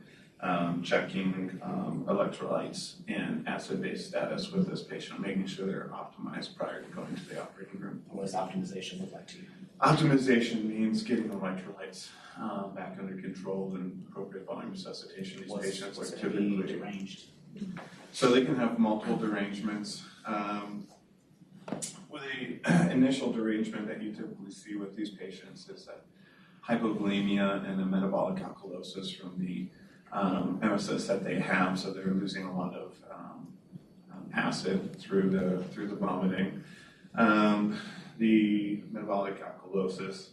checking electrolytes and acid-base status with this patient, making sure they're optimized prior to going to the operating room. What does optimization look like to you? Optimization means getting electrolytes back under control and appropriate volume resuscitation. These patients What's are going to be typically deranged? so they can have multiple derangements. With the initial derangement that you typically see with these patients is that hypovolemia and a metabolic alkalosis from the emesis that they have, so they're losing a lot of acid through the vomiting. the metabolic alkalosis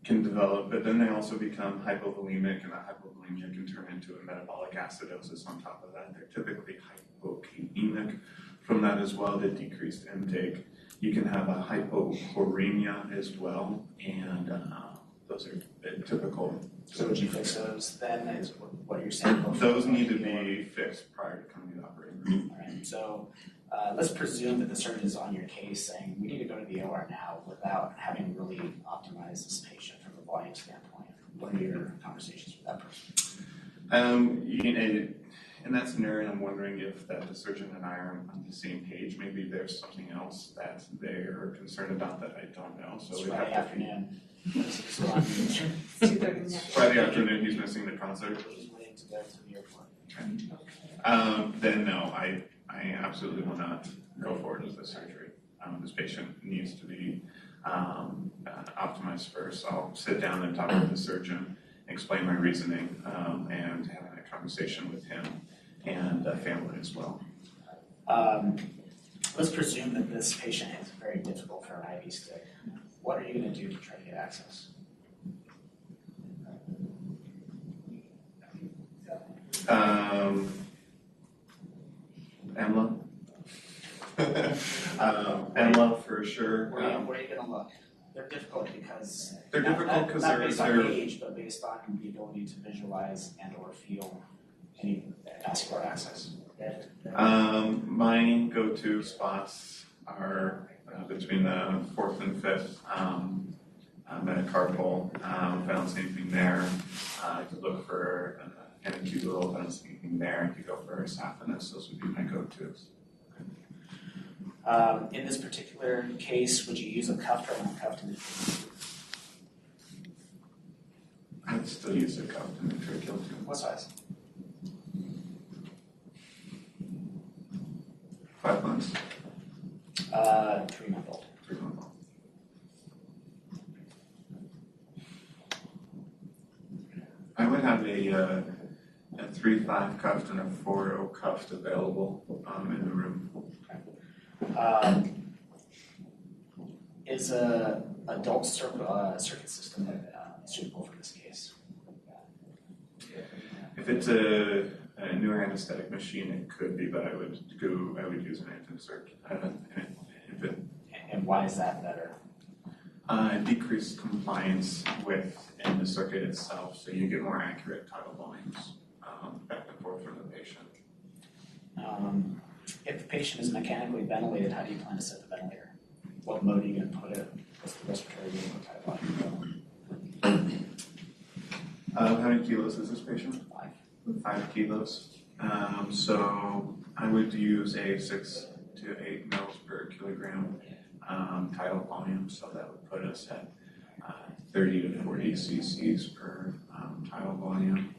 can develop, but then they also become hypovolemic, and that hypovolemia can turn into a metabolic acidosis on top of that. They're typically hypokalemic from that as well, the decreased intake. You can have a hypochloremia as well, and those are typical. So would you fix those then, is what you're saying? Those need to be fixed prior to coming to the operating room. All right, so let's presume that the surgeon is on your case saying, we need to go to the OR now without having really optimized this patient from a volume standpoint. What are your conversations with that person? In that scenario, I'm wondering if that the surgeon and I are on the same page. Maybe there's something else that they're concerned about that I don't know. So It's we Friday have to. afternoon. Friday afternoon, he's missing the concert. He's waiting to go to the airport. Then no, I absolutely will not go forward with this surgery. This patient needs to be optimized first. I'll sit down and talk with the surgeon, explain my reasoning, and have a conversation with him and the family as well. Let's presume that this patient is very difficult for an IV stick. What are you going to do to try to get access? EMLA? EMLA for sure. Where are you going to look? They're difficult because they're difficult because not they're based on age, but based on the ability to visualize and or feel any vascular access. My go-to spots are between the 4th and 5th metacarpal. If I don't see anything there, I could look for antecubital. If I don't see anything there, I could go for saphenous. Those would be my go-tos. In this particular case, would you use a cuffed or uncuffed individual? I would still use a cuffed individual too. What size? 5 months. 3-month-old. 3-month-old. I would have a 3-5 cuffed and a 4-0 cuffed available in the room. Is a adult circuit system suitable for this case? If it's a newer anesthetic machine, it could be, but I would use an anti-circ. And why is that better? Decreased compliance within the circuit itself, so you get more accurate tidal volumes back and forth from the patient. If the patient is mechanically ventilated, how do you plan to set the ventilator? What mode are you going to put it? What's the respiratory rate? What type of volume? How many kilos is this patient? 5 kilos. So I would use a 6 to 8 mils per kilogram tidal volume, so that would put us at 30 to 40 cc's per tidal volume.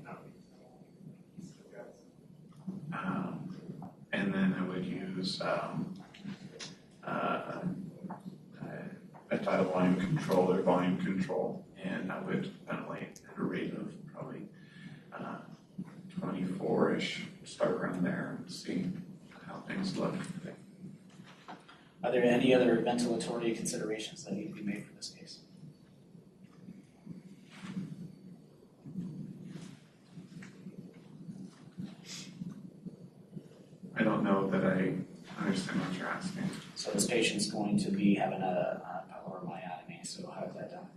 And then I would use a tidal volume control or volume control, and I would ventilate at a rate of probably 24-ish, start around there and see how things look. Are there any other ventilatory considerations that need to be made for this case? I don't know that I understand what you're asking. So this patient's going to be having a pylori myotomy, so how is that done?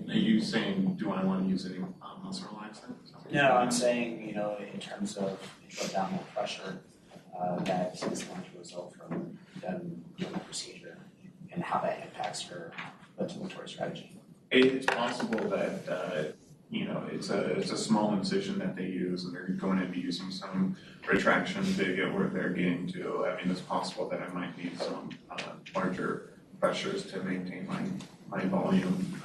Are you saying, do I want to use any muscle relaxant? No, I'm saying, in terms of abdominal pressure that is going to result from them doing the procedure and how that impacts your ventilatory strategy. It's possible that it's a small incision that they use, and they're going to be using some retraction to get where they're getting to. I mean, it's possible that I might need some larger pressures to maintain my volume,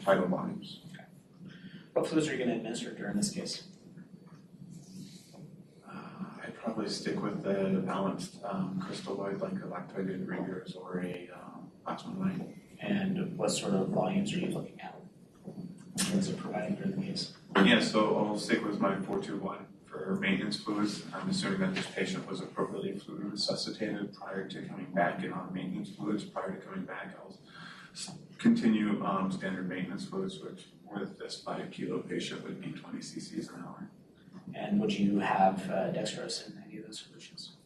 tidal volumes. Okay. What fluids are you going to administer during this case? I'd probably stick with the balanced crystalloid, like a lactoided rigors or a plasma line. And what sort of volumes are you looking at? things are provided during the case? Yeah, so I'll stick with my 421 for maintenance fluids. I'm assuming that this patient was appropriately fluid resuscitated prior to coming back in on maintenance fluids. Prior to coming back, I'll continue standard maintenance fluids, which with this 5 kilo patient would be 20 cc's an hour. And would you have dextrose in any of those solutions?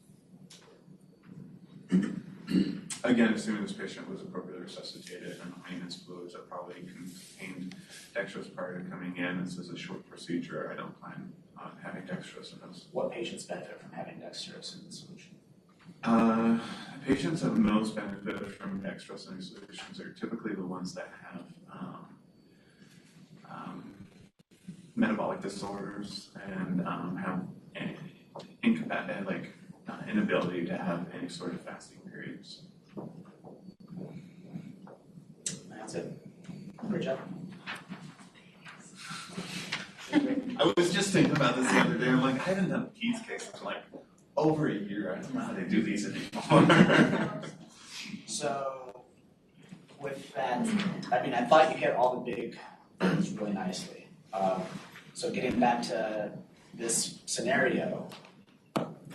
Again, assuming this patient was appropriately resuscitated and the maintenance fluids that probably contained dextrose prior to coming in. This is a short procedure. I don't plan on having dextrose in this. What patients benefit from having dextrose in the solution? Patients that most benefited from dextrose in these solutions are typically the ones that have metabolic disorders and have inability to have any sort of fasting periods. That's it. Great job. I was just thinking about this the other day. I'm like, I haven't done these cases in like over a year. I don't know how they do these anymore. So, with that, I mean, I thought you hit all the big things really nicely. So getting back to this scenario,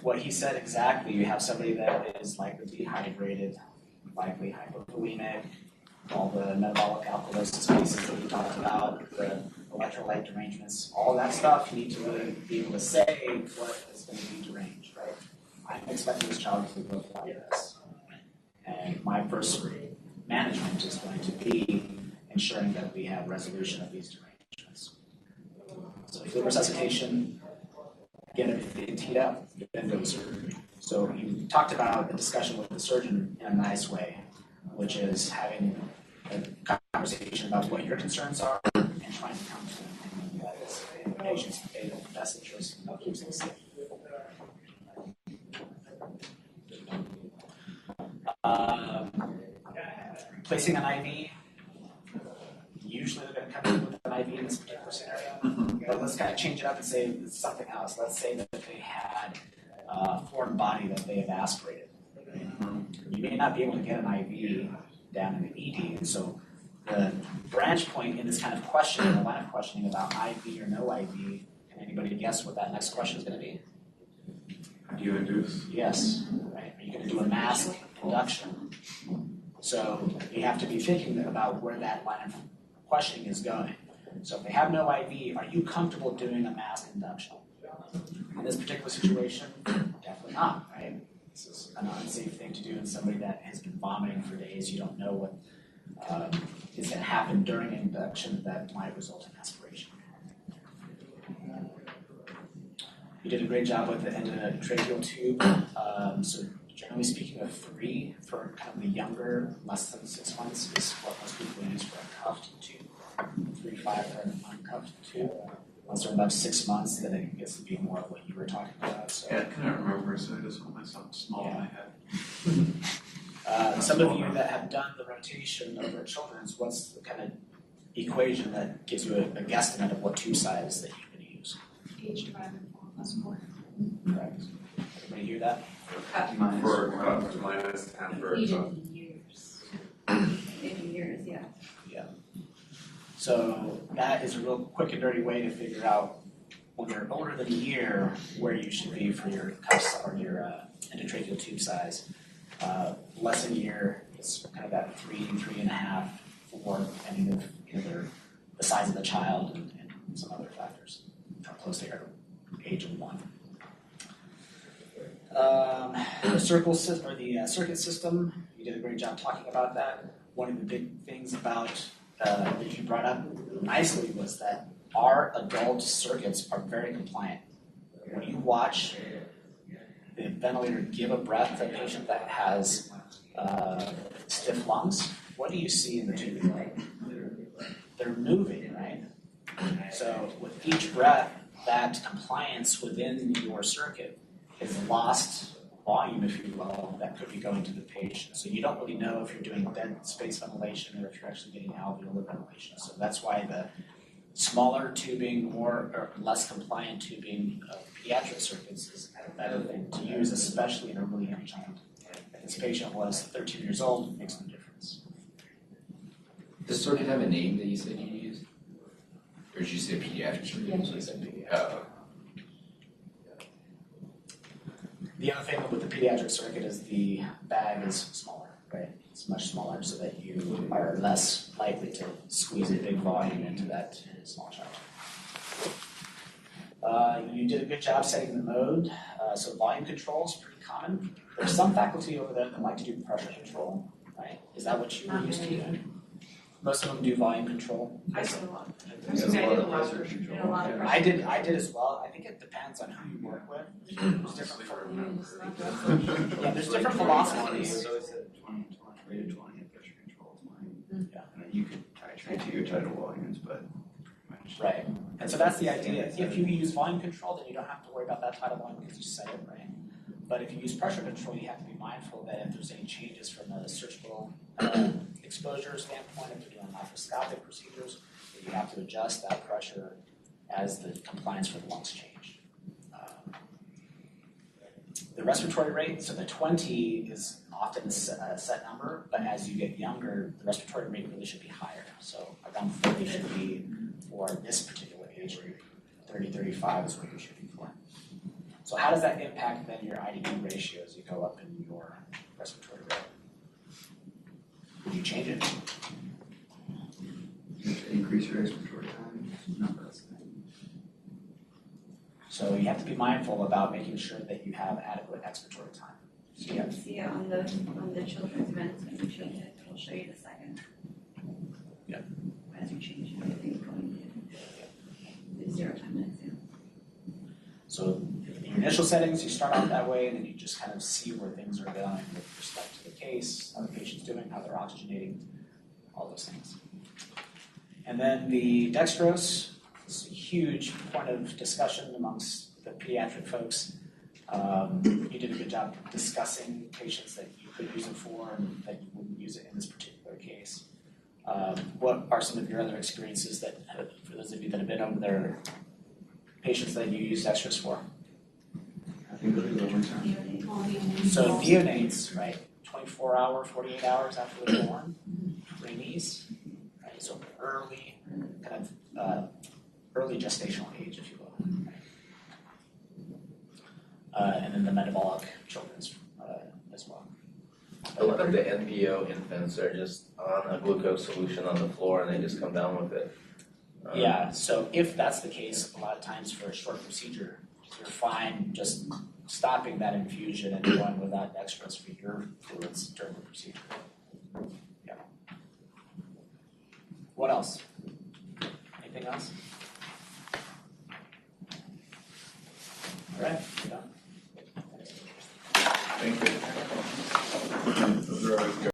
what he said exactly, you have somebody that is likely dehydrated, likely hypovolemic, all the metabolic alkalosis cases that we talked about, the electrolyte derangements, all that stuff, you need to really be able to say what is going to be deranged, right? I'm expecting this child to go through this. And my first management is going to be ensuring that we have resolution of these derangements. So fluid resuscitation, get everything teed up, then go to surgery. So you talked about the discussion with the surgeon in a nice way, which is having a conversation about what your concerns are and trying to come to an opinion that is in the patient's best interest and keeps them safe. Placing an IV, usually they're going to come in with an IV in this particular scenario, but let's kind of change it up and say it's something else. Let's say that they had a foreign body that they have aspirated. You may not be able to get an IV down in the ED, and so the branch point in this kind of question, the line of questioning about IV or no IV, can anybody guess what that next question is going to be? Do you induce? Yes, right. Are you going to do a mask induction? So you have to be thinking about where that line of questioning is going. So if they have no IV, are you comfortable doing a mask induction? In this particular situation, definitely not, right? This is an unsafe thing to do in somebody that has been vomiting for days. You don't know what is going to happen during induction that might result in aspiration. You did a great job with the endotracheal tube. So generally speaking, a 3 for kind of the younger, less than 6 months is what most people use for a cuffed tube. 3, 5 for an uncuffed tube. Once they're about 6 months, then it gets to be more of what you were talking about. So, Yeah, I can't remember, so I just want myself small in my head. Some of you that have done the rotation over at Children's, what's the kind of equation that gives you a guesstimate of what tube size that you can use? Age divided by 4 plus 4. Correct. Everybody hear that? For cup minus 10 for cup. Years, yeah. Yeah. So that is a real quick and dirty way to figure out when you're older than a year where you should be for your cuffs or your endotracheal tube size. Less than a year, it's kind of that 3, 3.5, 4, depending on either the size of the child and some other factors. How close they are to age of 1. The circuit system, you did a great job talking about that. One of the big things about that you brought up nicely was that our adult circuits are very compliant. When you watch the ventilator give a breath to a patient that has stiff lungs, what do you see in the tube? They're moving, right? So with each breath, that compliance within your circuit is lost volume, if you will, that could be going to the patient. So you don't really know if you're doing dead space ventilation or if you're actually getting alveolar ventilation. So that's why the smaller tubing, more or less compliant tubing of pediatric circuits is a better thing to use, especially in a really young child. If this patient was 13 years old, it makes no difference. Does circuit have a name that you said you use? Or did you say pediatric surgery? Pediatric. Oh. The other thing with the pediatric circuit is the bag is smaller, right? It's much smaller so that you are less likely to squeeze a big volume into that small charge. You did a good job setting the mode. So volume control is pretty common. There's some faculty over there that like to do pressure control, right? Is that what you were used to doing? Most of them do volume control. I did a lot. I did as well. I think it depends on who you work with. There's different there's different philosophies. So it's at 20 and 20, rated 20 and pressure control is mine. Yeah. And then you could titrate to your tidal volumes, but pretty much. Right. And so that's the idea. If you use volume control, then you don't have to worry about that tidal volume because you set it, right? But if you use pressure control, you have to be mindful that if there's any changes from a surgical exposure standpoint, if you're doing laparoscopic procedures, that you have to adjust that pressure as the compliance for the lungs change. The respiratory rate, so the 20 is often a set number, but as you get younger, the respiratory rate really should be higher. So around 30 should be for this particular age group. 30, 35 is what you should be for. So how does that impact then your IDD ratio as you go up in your respiratory rate? Would you change it? You have to increase your respiratory time. No, that's not. So you have to be mindful about making sure that you have adequate expiratory time. So you have to See it on the children's events when you change it, it'll show you the second. Yeah. As you change it, everything's going to 0 time minutes, yeah. So in your initial settings, you start out that way, and then you just kind of see where things are going with respect to the case, how the patient's doing, how they're oxygenating, all those things. And then the dextrose is a huge point of discussion amongst the pediatric folks. You did a good job discussing patients that you could use it for and that you wouldn't use it in this particular case. What are some of your other experiences that, for those of you that have been over there, patients that you use dextrose for? I think it'll be the one time. So neonates, right? 24 hours, 48 hours after they're born, preemies, right? So early, kind of early gestational age, if you will. And then the metabolic children's as well. A lot of the NPO infants are just on a glucose solution on the floor and they just come down with it. Yeah, so if that's the case, a lot of times for a short procedure, you're fine just stopping that infusion and going without dextrose for your fluids during the procedure. Yeah. What else? Anything else? All right, we're done. Thank you. Those are always good.